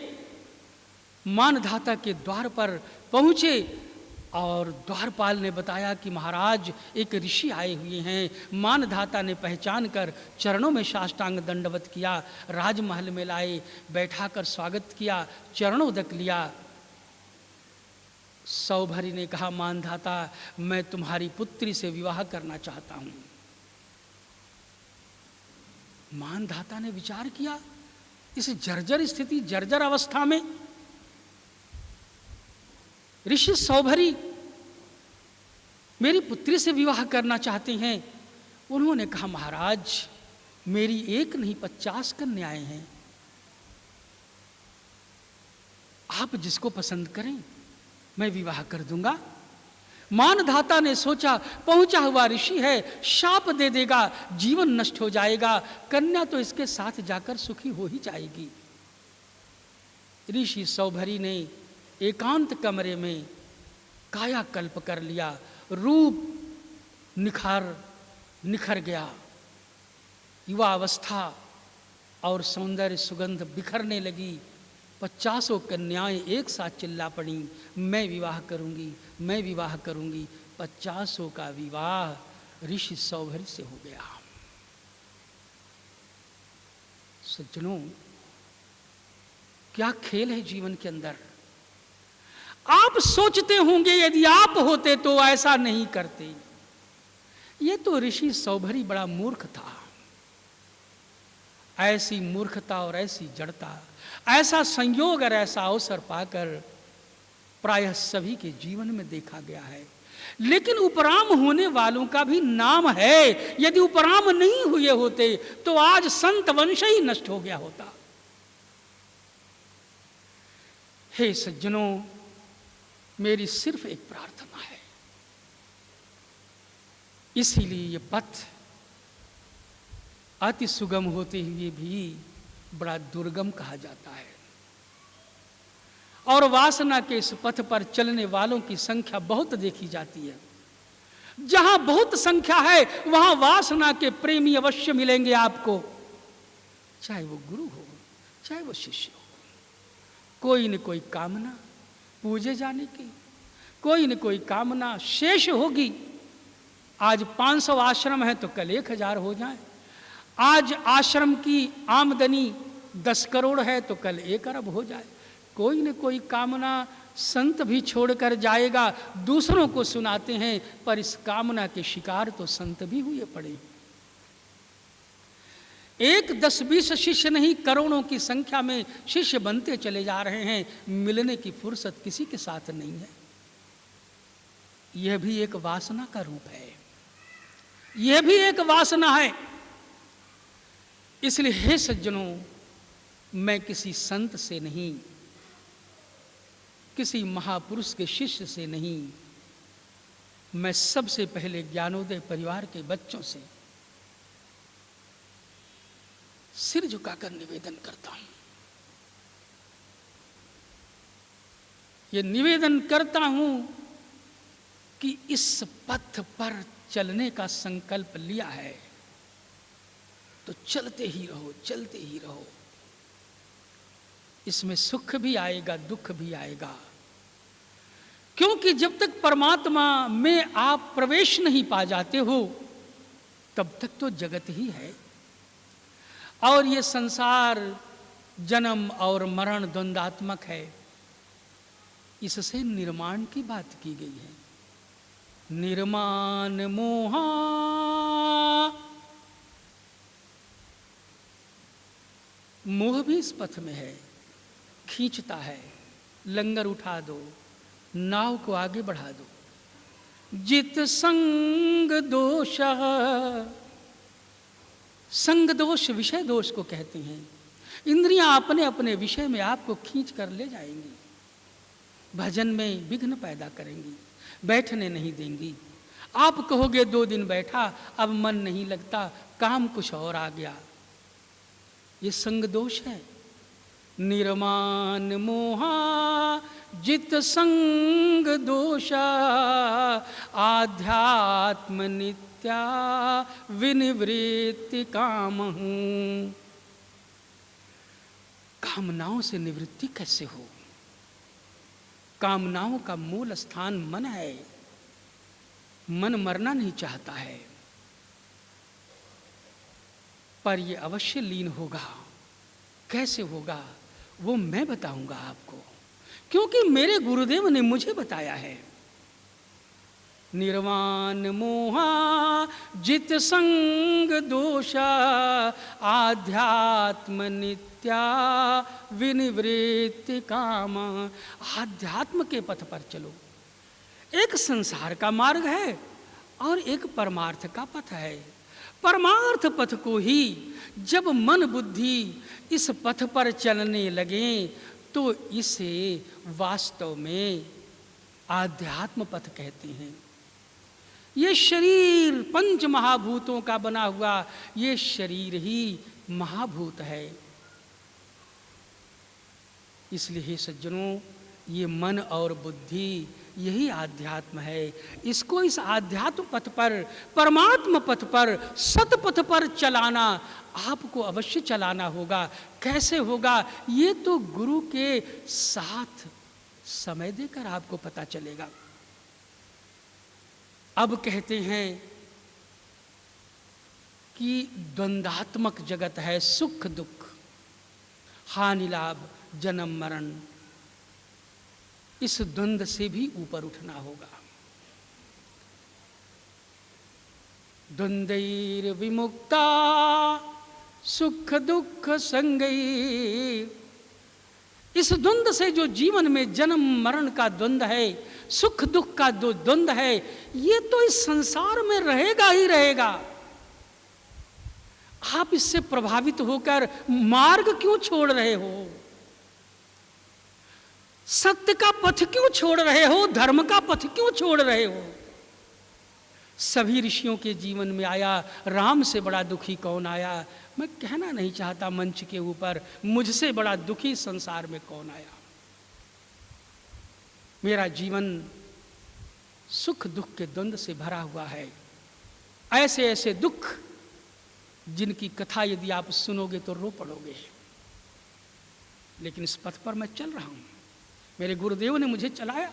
मानधाता के द्वार पर पहुंचे और द्वारपाल ने बताया कि महाराज एक ऋषि आए हुए हैं। मानधाता ने पहचान कर चरणों में साष्टांग दंडवत किया, राजमहल में लाए, बैठाकर स्वागत किया, चरणोदक लिया। सौभरी ने कहा, मानधाता, मैं तुम्हारी पुत्री से विवाह करना चाहता हूं। मानधाता ने विचार किया, इस जर्जर स्थिति, जर्जर अवस्था में ऋषि सौभरी मेरी पुत्री से विवाह करना चाहते हैं। उन्होंने कहा, महाराज, मेरी एक नहीं 50 कन्याएं हैं, आप जिसको पसंद करें मैं विवाह कर दूंगा। मानधाता ने सोचा पहुंचा हुआ ऋषि है, शाप दे देगा, जीवन नष्ट हो जाएगा, कन्या तो इसके साथ जाकर सुखी हो ही जाएगी। ऋषि सौभरी ने एकांत कमरे में कायाकल्प कर लिया, रूप निखर गया, युवावस्था और सौंदर्य सुगंध बिखरने लगी। 50 कन्याएं एक साथ चिल्ला पड़ी, मैं विवाह करूंगी, मैं विवाह करूंगी। 50 का विवाह ऋषि सौभरी से हो गया। सज्जनों, क्या खेल है जीवन के अंदर। आप सोचते होंगे यदि आप होते तो ऐसा नहीं करते। ये तो ऋषि सौभरी बड़ा मूर्ख था। ऐसी मूर्खता और ऐसी जड़ता, ऐसा संयोग और ऐसा अवसर पाकर प्रायः सभी के जीवन में देखा गया है। लेकिन उपराम होने वालों का भी नाम है। यदि उपराम नहीं हुए होते तो आज संत वंश ही नष्ट हो गया होता। हे सज्जनों, मेरी सिर्फ एक प्रार्थना है। इसीलिए ये पथ अति सुगम होते हुए भी बड़ा दुर्गम कहा जाता है। और वासना के इस पथ पर चलने वालों की संख्या बहुत देखी जाती है। जहां बहुत संख्या है वहां वासना के प्रेमी अवश्य मिलेंगे आपको, चाहे वो गुरु हो चाहे वो शिष्य हो। कोई न कोई कामना पूजे जाने की, कोई न कोई कामना शेष होगी। आज 500 आश्रम है तो कल 1000 हो जाए। आज आश्रम की आमदनी 10 करोड़ है तो कल 1 अरब हो जाए। कोई न कोई कामना संत भी छोड़कर जाएगा। दूसरों को सुनाते हैं, पर इस कामना के शिकार तो संत भी हुए पड़े। 1, 10, 20 शिष्य नहीं, करोड़ों की संख्या में शिष्य बनते चले जा रहे हैं। मिलने की फुर्सत किसी के साथ नहीं है। यह भी एक वासना का रूप है, यह भी एक वासना है। इसलिए हे सज्जनों, मैं किसी संत से नहीं, किसी महापुरुष के शिष्य से नहीं, मैं सबसे पहले ज्ञानोदय परिवार के बच्चों से सिर झुकाकर निवेदन करता हूं। ये निवेदन करता हूं कि इस पथ पर चलने का संकल्प लिया है तो चलते ही रहो, चलते ही रहो। इसमें सुख भी आएगा, दुख भी आएगा। क्योंकि जब तक परमात्मा में आप प्रवेश नहीं पा जाते हो तब तक तो जगत ही है। और ये संसार जन्म और मरण द्वंद्वात्मक है। इससे निर्माण की बात की गई है। निर्माण मोहा, मोह भी इस पथ में है, खींचता है। लंगर उठा दो, नाव को आगे बढ़ा दो। जित संग दोष, संग दोष विषय दोष को कहते हैं। इंद्रियां अपने अपने विषय में आपको खींच कर ले जाएंगी, भजन में विघ्न पैदा करेंगी, बैठने नहीं देंगी। आप कहोगे 2 दिन बैठा, अब मन नहीं लगता, काम कुछ और आ गया। ये संग दोष है। निर्माण मोहा जित संग दोषा, आध्यात्म नित्या विनिवृत्ति कामहु। कामनाओं से निवृत्ति कैसे हो? कामनाओं का मूल स्थान मन है। मन मरना नहीं चाहता है, पर यह अवश्य लीन होगा। कैसे होगा वो मैं बताऊंगा आपको, क्योंकि मेरे गुरुदेव ने मुझे बताया है। निर्वाण मोहा जित संग दोषा, आध्यात्म नित्या विनिवृत्ति काम। आध्यात्म के पथ पर चलो। एक संसार का मार्ग है और एक परमार्थ का पथ है। परमार्थ पथ को ही जब मन बुद्धि इस पथ पर चलने लगे तो इसे वास्तव में आध्यात्म पथ कहते हैं। ये शरीर पंच महाभूतों का बना हुआ, ये शरीर ही महाभूत है। इसलिए हे सज्जनों, ये मन और बुद्धि यही आध्यात्म है। इसको इस आध्यात्म पथ पर, परमात्म पथ पर, सत पथ पर चलाना आपको अवश्य चलाना होगा। कैसे होगा, ये तो गुरु के साथ समय देकर आपको पता चलेगा। अब कहते हैं कि द्वंद्वात्मक जगत है, सुख दुख, हानि लाभ, जन्म मरण। इस द्वंद्व से भी ऊपर उठना होगा। द्वंद्वैर विमुक्ता सुख दुख संगैर। इस द्वंद्व से, जो जीवन में जन्म मरण का द्वंद्व है, सुख दुख का जो द्वंद्व है, ये तो इस संसार में रहेगा ही रहेगा। आप इससे प्रभावित होकर मार्ग क्यों छोड़ रहे हो? सत्य का पथ क्यों छोड़ रहे हो? धर्म का पथ क्यों छोड़ रहे हो? सभी ऋषियों के जीवन में आया, राम से बड़ा दुखी कौन आया? मैं कहना नहीं चाहता मंच के ऊपर, मुझसे बड़ा दुखी संसार में कौन आया? मेरा जीवन सुख दुख के द्वंद्व से भरा हुआ है। ऐसे ऐसे दुख जिनकी कथा यदि आप सुनोगे तो रो पड़ोगे। लेकिन इस पथ पर मैं चल रहा हूं, मेरे गुरुदेव ने मुझे चलाया।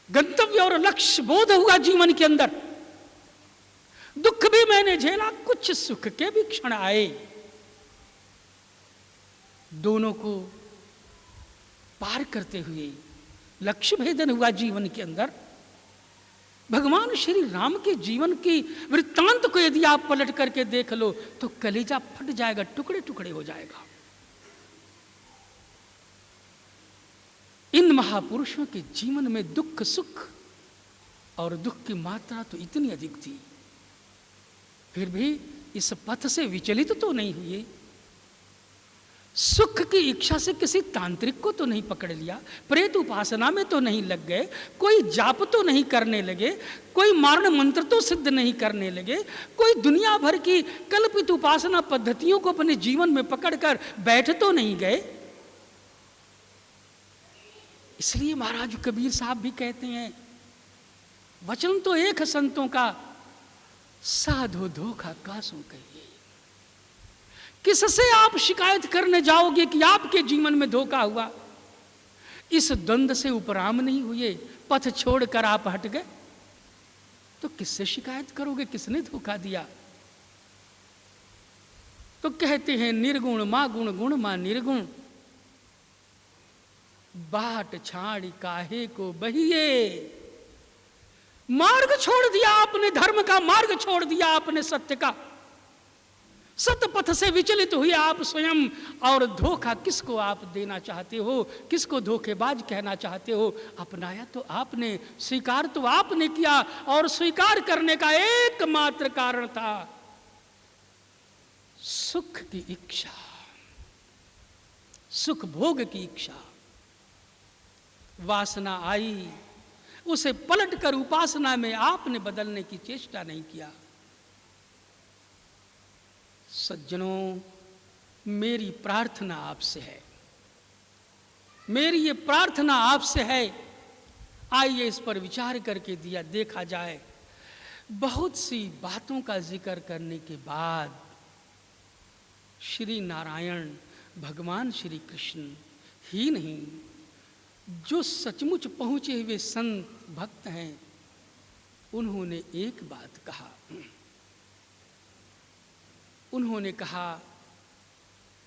गंतव्य और लक्ष्य बोध हुआ जीवन के अंदर। दुख भी मैंने झेला, कुछ सुख के भी क्षण आए। दोनों को पार करते हुए लक्ष्य भेदन हुआ जीवन के अंदर। भगवान श्री राम के जीवन की वृत्तांत को यदि आप पलट करके देख लो तो कलेजा फट जाएगा, टुकड़े टुकड़े हो जाएगा। इन महापुरुषों के जीवन में दुख सुख और दुख की मात्रा तो इतनी अधिक थी, फिर भी इस पथ से विचलित तो नहीं हुए। सुख की इच्छा से किसी तांत्रिक को तो नहीं पकड़ लिया, प्रेत उपासना में तो नहीं लग गए, कोई जाप तो नहीं करने लगे, कोई मारण मंत्र तो सिद्ध नहीं करने लगे, कोई दुनिया भर की कल्पित उपासना पद्धतियों को अपने जीवन में पकड़कर बैठ तो नहीं गए। इसलिए महाराज कबीर साहब भी कहते हैं, वचन तो एक संतों का, साधु धोखा कासों कहिए। किससे आप शिकायत करने जाओगे कि आपके जीवन में धोखा हुआ? इस द्वंद्व से उपराम नहीं हुए, पथ छोड़कर आप हट गए, तो किससे शिकायत करोगे? किसने धोखा दिया? तो कहते हैं, निर्गुण मां गुण, गुण मां निर्गुण, बाट छाड़ी काहे को बहिए। मार्ग छोड़ दिया आपने, धर्म का मार्ग छोड़ दिया आपने, सत्य का। सत्य पथ से विचलित हुए आप स्वयं, और धोखा किसको आप देना चाहते हो? किसको धोखेबाज कहना चाहते हो? अपनाया तो आपने, स्वीकार तो आपने किया, और स्वीकार करने का एकमात्र कारण था सुख की इच्छा, सुख भोग की इच्छा। वासना आई, उसे पलटकर उपासना में आपने बदलने की चेष्टा नहीं किया। सज्जनों, मेरी प्रार्थना आपसे है, मेरी ये प्रार्थना आपसे है, आइए इस पर विचार करके देखा जाए। बहुत सी बातों का जिक्र करने के बाद श्री नारायण भगवान श्री कृष्ण ही नहीं, जो सचमुच पहुंचे हुए संत भक्त हैं, उन्होंने एक बात कहा। उन्होंने कहा,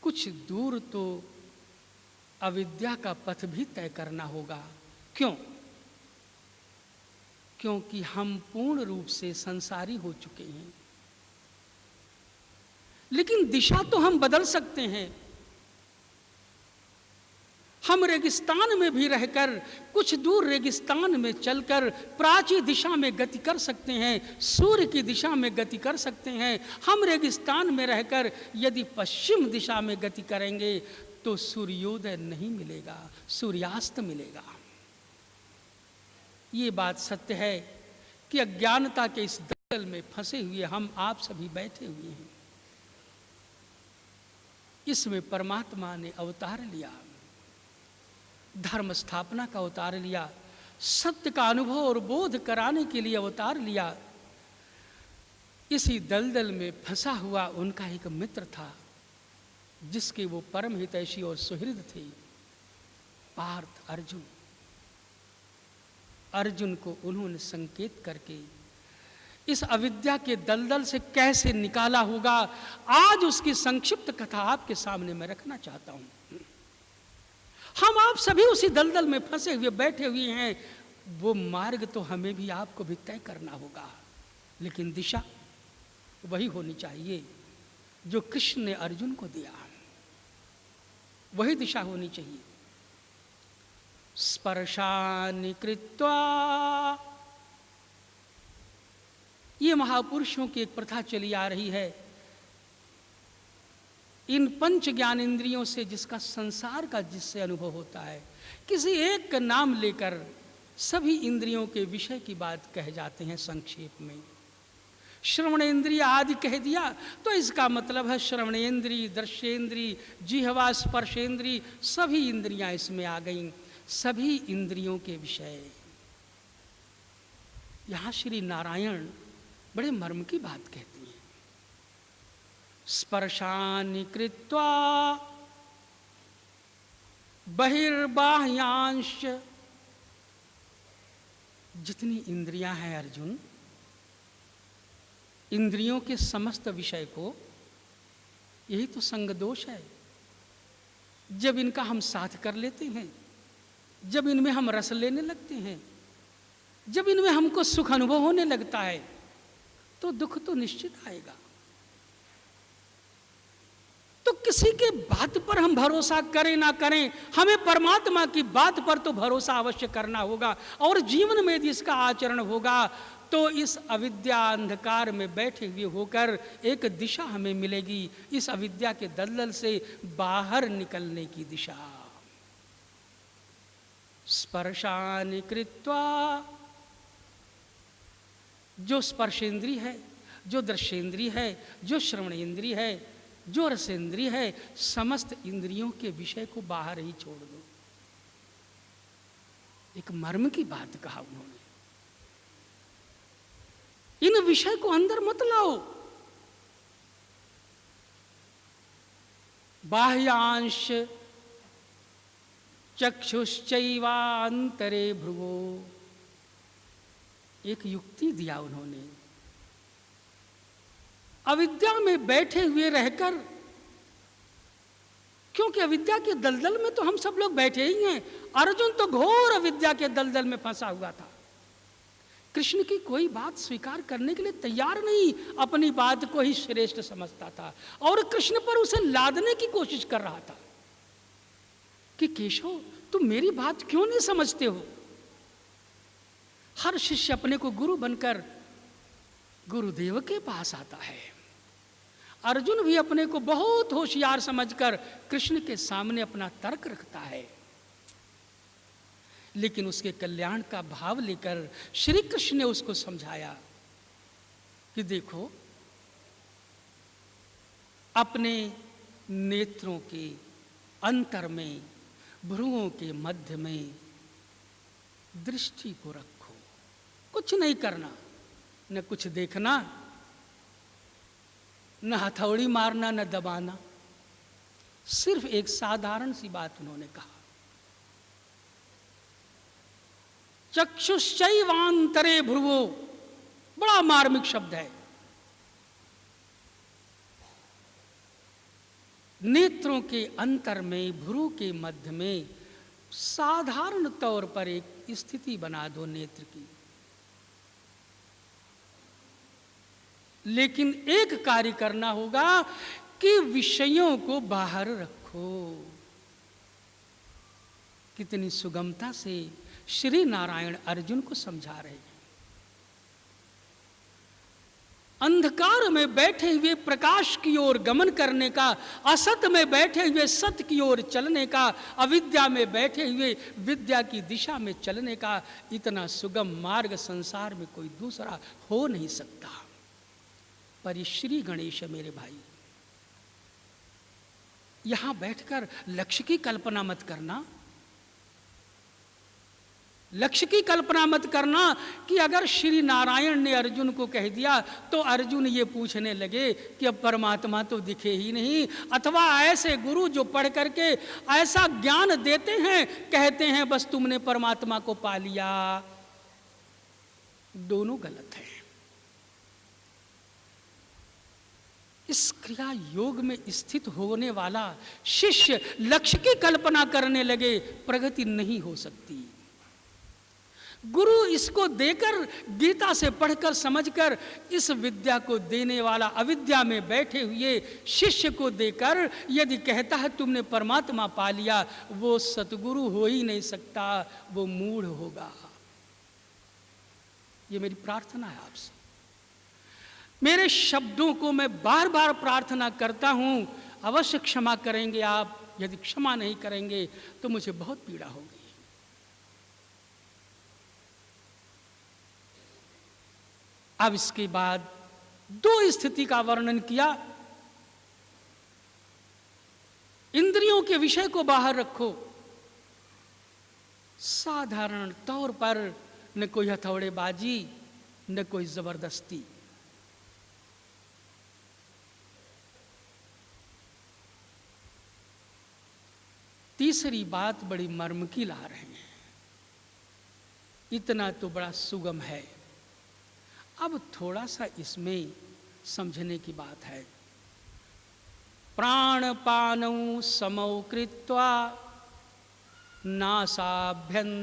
कुछ दूर तो अविद्या का पथ भी तय करना होगा। क्यों? क्योंकि हम पूर्ण रूप से संसारी हो चुके हैं, लेकिन दिशा तो हम बदल सकते हैं। हम रेगिस्तान में भी रहकर, कुछ दूर रेगिस्तान में चलकर प्राची दिशा में गति कर सकते हैं, सूर्य की दिशा में गति कर सकते हैं। हम रेगिस्तान में रहकर यदि पश्चिम दिशा में गति करेंगे तो सूर्योदय नहीं मिलेगा, सूर्यास्त मिलेगा। ये बात सत्य है कि अज्ञानता के इस दलदल में फंसे हुए हम आप सभी बैठे हुए हैं। इसमें परमात्मा ने अवतार लिया, धर्म स्थापना का अवतार लिया, सत्य का अनुभव और बोध कराने के लिए अवतार लिया। इसी दलदल में फंसा हुआ उनका एक मित्र था, जिसके वो परम हितैषी और सुहृद थे, पार्थ अर्जुन। अर्जुन को उन्होंने संकेत करके इस अविद्या के दलदल से कैसे निकाला होगा, आज उसकी संक्षिप्त कथा आपके सामने मैं रखना चाहता हूं। हम आप सभी उसी दलदल में फंसे हुए बैठे हुए हैं। वो मार्ग तो हमें भी आपको भी तय करना होगा, लेकिन दिशा वही होनी चाहिए जो कृष्ण ने अर्जुन को दिया, वही दिशा होनी चाहिए। स्पर्शानि कृत्वा, ये महापुरुषों की एक प्रथा चली आ रही है। इन पंच ज्ञान इंद्रियों से जिसका संसार का जिससे अनुभव होता है, किसी एक का नाम लेकर सभी इंद्रियों के विषय की बात कह जाते हैं संक्षेप में। श्रवणेन्द्रिय आदि कह दिया तो इसका मतलब है श्रवणेन्द्रिय, दर्शेन्द्रिय, जिह्वा, स्पर्शेन्द्रिय, सभी इंद्रियां इसमें आ गईं, सभी इंद्रियों के विषय। यहां श्री नारायण बड़े मर्म की बात कहती है। स्पर्शानि कृत्वा बहिर्बाह्यांश, जितनी इंद्रियां हैं अर्जुन, इंद्रियों के समस्त विषय को, यही तो संग दोष है। जब इनका हम साथ कर लेते हैं, जब इनमें हम रस लेने लगते हैं, जब इनमें हमको सुख अनुभव होने लगता है, तो दुख तो निश्चित आएगा। तो किसी के बात पर हम भरोसा करें ना करें, हमें परमात्मा की बात पर तो भरोसा अवश्य करना होगा। और जीवन में यदि इसका आचरण होगा तो इस अविद्या अंधकार में बैठे हुए होकर एक दिशा हमें मिलेगी, इस अविद्या के दलदल से बाहर निकलने की दिशा। स्पर्शानि कृत्वा, जो स्पर्शेंद्रिय है, जो दर्शेंद्रिय है, जो श्रवणेंद्रिय है, जो रसेंद्रिय है, समस्त इंद्रियों के विषय को बाहर ही छोड़ दो। एक मर्म की बात कहा उन्होंने। इन विषय को अंदर मत लाओ। बाह्यांश चक्षुश्चैवान्तरे भ्रुवो, एक युक्ति दिया उन्होंने। अविद्या में बैठे हुए रहकर, क्योंकि अविद्या के दलदल में तो हम सब लोग बैठे ही हैं। अर्जुन तो घोर अविद्या के दलदल में फंसा हुआ था। कृष्ण की कोई बात स्वीकार करने के लिए तैयार नहीं, अपनी बात को ही श्रेष्ठ समझता था और कृष्ण पर उसे लादने की कोशिश कर रहा था कि केशव, तुम मेरी बात क्यों नहीं समझते हो। हर शिष्य अपने को गुरु बनकर गुरुदेव के पास आता है। अर्जुन भी अपने को बहुत होशियार समझकर कृष्ण के सामने अपना तर्क रखता है, लेकिन उसके कल्याण का भाव लेकर श्री कृष्ण ने उसको समझाया कि देखो, अपने नेत्रों के अंतर में, भ्रुवों के मध्य में दृष्टि को रखो। कुछ नहीं करना, न कुछ देखना, न हथौड़ी मारना, न दबाना। सिर्फ एक साधारण सी बात उन्होंने कहा, चक्षुश्चैवान्तरे भ्रुवो। बड़ा मार्मिक शब्द है। नेत्रों के अंतर में, भ्रू के मध्य में साधारण तौर पर एक स्थिति बना दो नेत्र की, लेकिन एक कार्य करना होगा कि विषयों को बाहर रखो। कितनी सुगमता से श्री नारायण अर्जुन को समझा रहे हैं। अंधकार में बैठे हुए प्रकाश की ओर गमन करने का, असत में बैठे हुए सत्य की ओर चलने का, अविद्या में बैठे हुए विद्या की दिशा में चलने का इतना सुगम मार्ग संसार में कोई दूसरा हो नहीं सकता। पर ये श्री गणेश मेरे भाई, यहां बैठकर लक्ष्य की कल्पना मत करना। लक्ष्य की कल्पना मत करना कि अगर श्री नारायण ने अर्जुन को कह दिया तो अर्जुन ये पूछने लगे कि अब परमात्मा तो दिखे ही नहीं, अथवा ऐसे गुरु जो पढ़ करके ऐसा ज्ञान देते हैं, कहते हैं बस तुमने परमात्मा को पा लिया। दोनों गलत है। इस क्रिया योग में स्थित होने वाला शिष्य लक्ष्य की कल्पना करने लगे, प्रगति नहीं हो सकती। गुरु इसको देकर, गीता से पढ़कर समझकर इस विद्या को देने वाला अविद्या में बैठे हुए शिष्य को देकर यदि कहता है तुमने परमात्मा पा लिया, वो सतगुरु हो ही नहीं सकता, वो मूढ़ होगा। ये मेरी प्रार्थना है आपसे। मेरे शब्दों को मैं बार बार प्रार्थना करता हूं, अवश्य क्षमा करेंगे आप। यदि क्षमा नहीं करेंगे तो मुझे बहुत पीड़ा होगी। अब इसके बाद दो स्थिति का वर्णन किया। इंद्रियों के विषय को बाहर रखो, साधारण तौर पर न कोई हथौड़ेबाजी न कोई जबरदस्ती। तीसरी बात बड़ी मर्म की ला रहे हैं। इतना तो बड़ा सुगम है, अब थोड़ा सा इसमें समझने की बात है। प्राणपानौ समौ कृत्वा नासाभ्यंतरचारिणौ,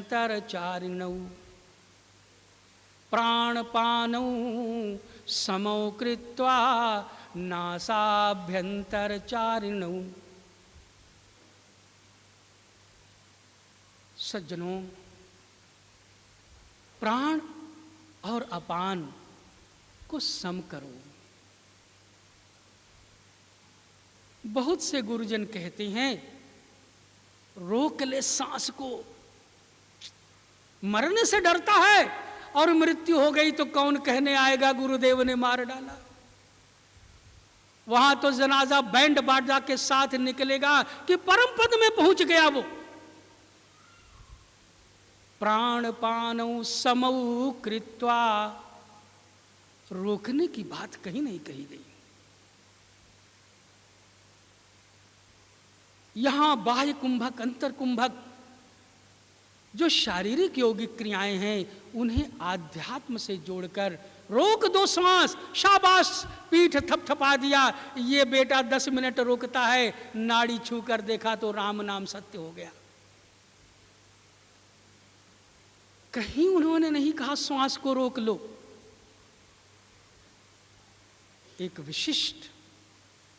प्राणपानौ समौ कृत्वा नासाभ्यंतरचारिणौ। सज्जनों, प्राण और अपान को सम करो। बहुत से गुरुजन कहते हैं रोक ले सांस को, मरने से डरता है और मृत्यु हो गई तो कौन कहने आएगा गुरुदेव ने मार डाला। वहां तो जनाजा बैंड बाजा के साथ निकलेगा कि परम पद में पहुंच गया वो। प्राणपानौ समौ कृत्वा, रोकने की बात कहीं नहीं कही गई। यहां बाह्य कुंभक, अंतर कुंभक जो शारीरिक यौगिक क्रियाएं हैं उन्हें आध्यात्म से जोड़कर रोक दो सांस, शाबाश, पीठ थपथपा दिया। ये बेटा 10 मिनट रोकता है, नाड़ी छू कर देखा तो राम नाम सत्य हो गया। कहीं उन्होंने नहीं कहा श्वास को रोक लो। एक विशिष्ट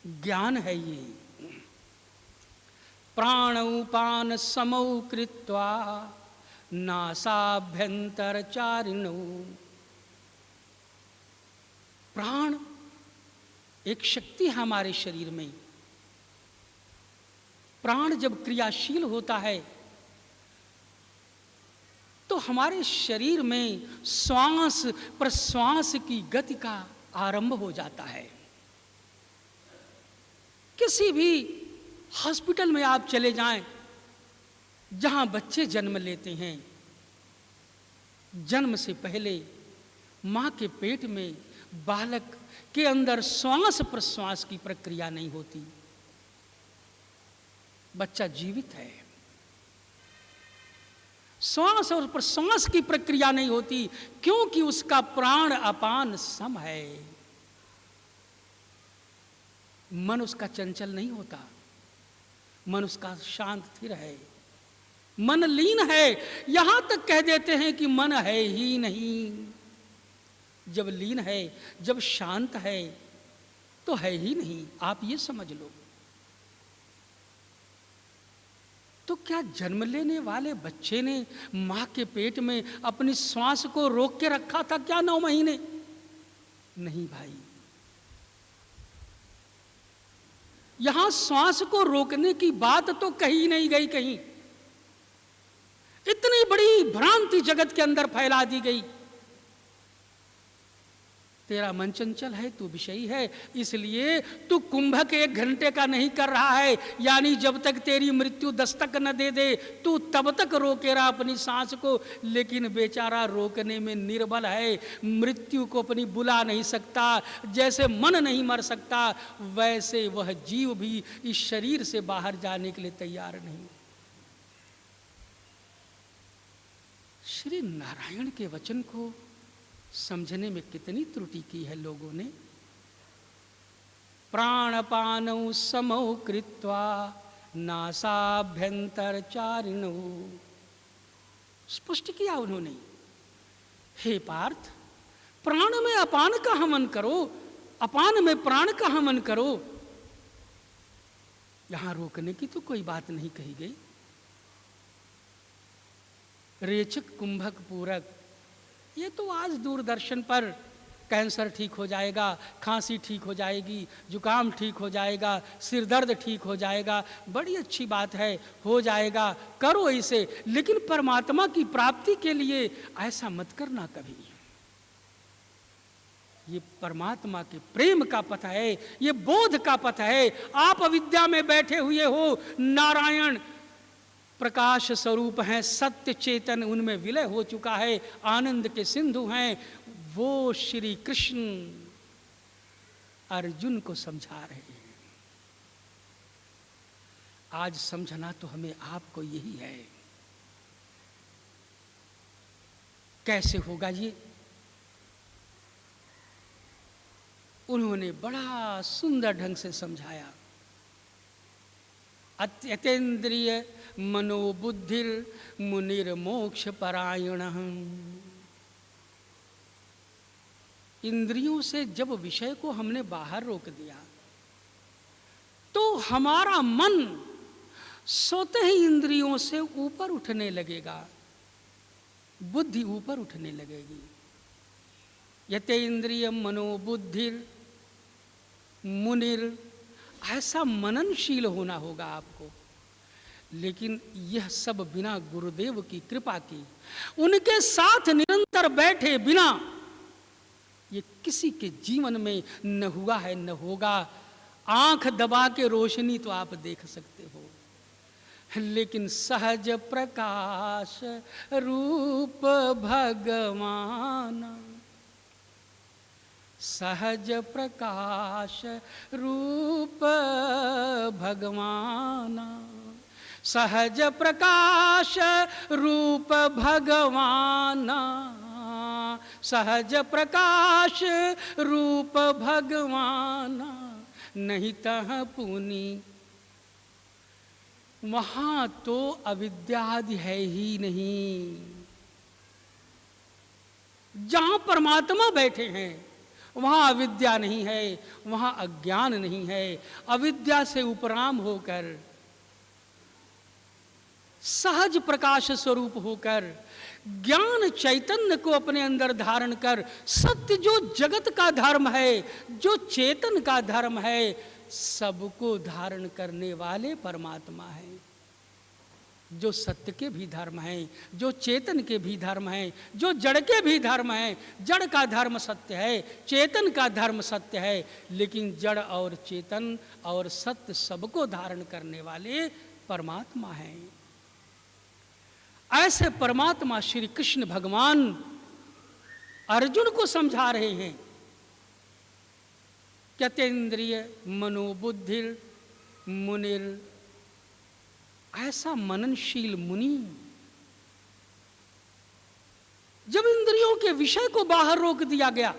ज्ञान है ये। प्राणौपान समौ कृत्वा नासाभ्यंतरचारिणौ। प्राण एक शक्ति है हमारे शरीर में। प्राण जब क्रियाशील होता है तो हमारे शरीर में श्वास प्रश्वास की गति का आरंभ हो जाता है। किसी भी हॉस्पिटल में आप चले जाएं, जहां बच्चे जन्म लेते हैं, जन्म से पहले मां के पेट में बालक के अंदर श्वास प्रश्वास की प्रक्रिया नहीं होती। बच्चा जीवित है, श्वास और प्रश्वास की प्रक्रिया नहीं होती, क्योंकि उसका प्राण अपान सम है। मन उसका चंचल नहीं होता, मन उसका शांत स्थिर है, मन लीन है। यहां तक कह देते हैं कि मन है ही नहीं। जब लीन है, जब शांत है तो है ही नहीं, आप ये समझ लो। तो क्या जन्म लेने वाले बच्चे ने मां के पेट में अपनी श्वास को रोक के रखा था क्या 9 महीने? नहीं भाई, यहां श्वास को रोकने की बात तो कही नहीं गई कहीं। इतनी बड़ी भ्रांति जगत के अंदर फैला दी गई। तेरा मन चंचल है, तू विषयी है, इसलिए तू कुंभक 1 घंटे का नहीं कर रहा है, यानी जब तक तेरी मृत्यु दस्तक न दे दे तू तब तक रोके रहा अपनी सांस को। लेकिन बेचारा रोकने में निर्बल है, मृत्यु को अपनी बुला नहीं सकता। जैसे मन नहीं मर सकता, वैसे वह जीव भी इस शरीर से बाहर जाने के लिए तैयार नहीं। श्री नारायण के वचन को समझने में कितनी त्रुटि की है लोगों ने। प्राणपानौ समौ कृत्वा नासाभ्यंतर चारिणौ, स्पष्ट किया उन्होंने। हे पार्थ, प्राण में अपान का हवन करो, अपान में प्राण का हवन करो। यहां रोकने की तो कोई बात नहीं कही गई। रेचक कुंभक पूरक, ये तो आज दूरदर्शन पर कैंसर ठीक हो जाएगा, खांसी ठीक हो जाएगी, जुकाम ठीक हो जाएगा, सिर दर्द ठीक हो जाएगा, बड़ी अच्छी बात है, हो जाएगा, करो इसे। लेकिन परमात्मा की प्राप्ति के लिए ऐसा मत करना कभी। ये परमात्मा के प्रेम का पथ है, ये बोध का पथ है। आप अविद्या में बैठे हुए हो, नारायण प्रकाश स्वरूप हैं, सत्य चेतन उनमें विलय हो चुका है, आनंद के सिंधु हैं। वो श्री कृष्ण अर्जुन को समझा रहे हैं। आज समझना तो हमें आपको यही है। कैसे होगा ये? उन्होंने बड़ा सुंदर ढंग से समझाया। अत्यतेन्द्रिय मनोबुद्धिर मुनिर्मोक्ष परायण। इंद्रियों से जब विषय को हमने बाहर रोक दिया तो हमारा मन सोते ही इंद्रियों से ऊपर उठने लगेगा, बुद्धि ऊपर उठने लगेगी। यतेन्द्रिय मनोबुद्धिर मुनिर, ऐसा मननशील होना होगा आपको। लेकिन यह सब बिना गुरुदेव की कृपा की, उनके साथ निरंतर बैठे बिना ये किसी के जीवन में न हुआ है, न होगा। आंख दबा के रोशनी तो आप देख सकते हो, लेकिन सहज प्रकाश रूप भगवान, सहज प्रकाश रूप भगवान, सहज प्रकाश रूप भगवान, सहज प्रकाश रूप भगवान। नहीं तह पुनी, वहां तो अविद्यादि है ही नहीं। जहां परमात्मा बैठे हैं वहां अविद्या नहीं है, वहां अज्ञान नहीं है। अविद्या से उपराम होकर, सहज प्रकाश स्वरूप होकर, ज्ञान चैतन्य को अपने अंदर धारण कर, सत्य जो जगत का धर्म है, जो चेतन का धर्म है, सबको धारण करने वाले परमात्मा है। जो सत्य के भी धर्म हैं, जो चेतन के भी धर्म हैं, जो जड़ के भी धर्म हैं। जड़ का धर्म सत्य है, चेतन का धर्म सत्य है, लेकिन जड़ और चेतन और सत्य सबको धारण करने वाले परमात्मा हैं। ऐसे परमात्मा श्री कृष्ण भगवान अर्जुन को समझा रहे हैं। यतेन्द्रिय मनोबुद्धिर मुनिर, ऐसा मननशील मुनि जब इंद्रियों के विषय को बाहर रोक दिया गया।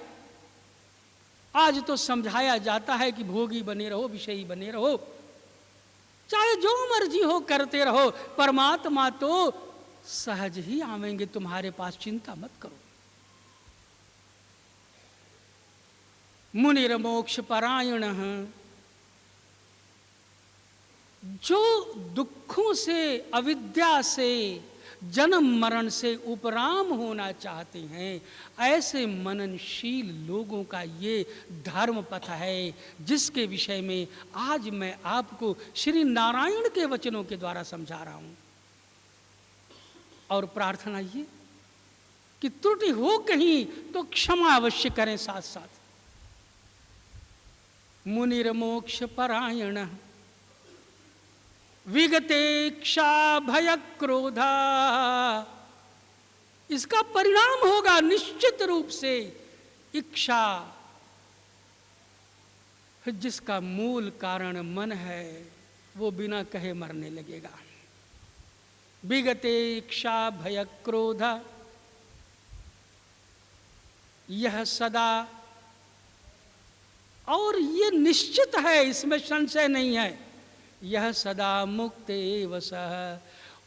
आज तो समझाया जाता है कि भोगी बने रहो, विषयी बने रहो, चाहे जो मर्जी हो करते रहो, परमात्मा तो सहज ही आवेंगे तुम्हारे पास, चिंता मत करो। मुनिर मोक्ष परायण, जो दुखों से, अविद्या से, जन्म मरण से उपराम होना चाहते हैं, ऐसे मननशील लोगों का ये धर्म पथ है, जिसके विषय में आज मैं आपको श्री नारायण के वचनों के द्वारा समझा रहा हूं। और प्रार्थना ये कि त्रुटि हो कहीं तो क्षमा अवश्य करें। साथ साथ मुनिर्मोक्ष परायण विगतेक्षा भय क्रोधा, इसका परिणाम होगा निश्चित रूप से इच्छा, जिसका मूल कारण मन है, वो बिना कहे मरने लगेगा। विगतेक्षा भय क्रोधा यह सदा, और ये निश्चित है, इसमें संशय नहीं है, यह सदा मुक्त एव सह,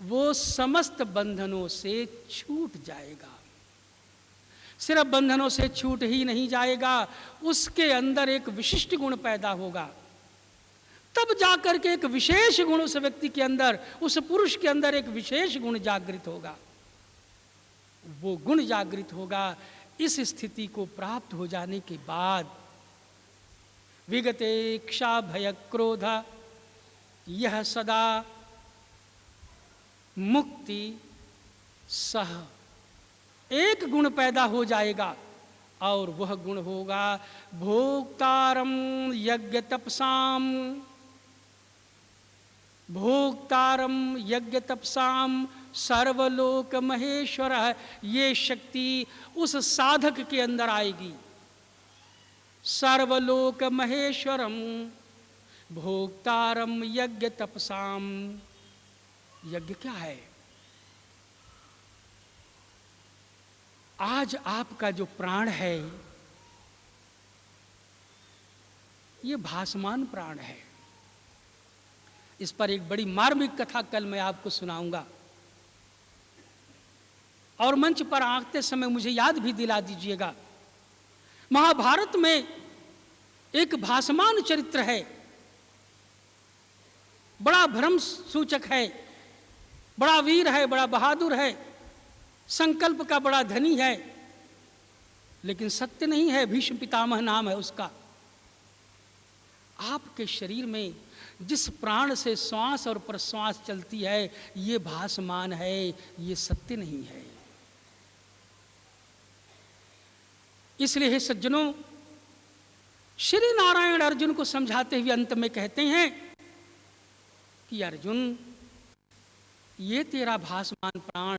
वो समस्त बंधनों से छूट जाएगा। सिर्फ बंधनों से छूट ही नहीं जाएगा, उसके अंदर एक विशिष्ट गुण पैदा होगा। तब जाकर के एक विशेष गुण उस व्यक्ति के अंदर, उस पुरुष के अंदर एक विशेष गुण जागृत होगा। वो गुण जागृत होगा। इस स्थिति को प्राप्त हो जाने के बाद विगतेक्षा भय क्रोधा यह सदा मुक्ति सह, एक गुण पैदा हो जाएगा, और वह गुण होगा भोक्तारम यज्ञ तपसाम। भोक्तारम यज्ञ तपसाम सर्वलोक महेश्वर, ये शक्ति उस साधक के अंदर आएगी। सर्वलोक महेश्वरम भोक्तारम यज्ञ तपसाम। यज्ञ क्या है? आज आपका जो प्राण है, ये भासमान प्राण है। इस पर एक बड़ी मार्मिक कथा कल मैं आपको सुनाऊंगा, और मंच पर आते समय मुझे याद भी दिला दीजिएगा। महाभारत में एक भासमान चरित्र है, बड़ा भ्रम सूचक है, बड़ा वीर है, बड़ा बहादुर है, संकल्प का बड़ा धनी है, लेकिन सत्य नहीं है। भीष्म पितामह नाम है उसका। आपके शरीर में जिस प्राण से श्वास और प्रश्वास चलती है, ये भासमान है, ये सत्य नहीं है। इसलिए हे सज्जनों, श्री नारायण अर्जुन को समझाते हुए अंत में कहते हैं कि अर्जुन, ये तेरा भासमान प्राण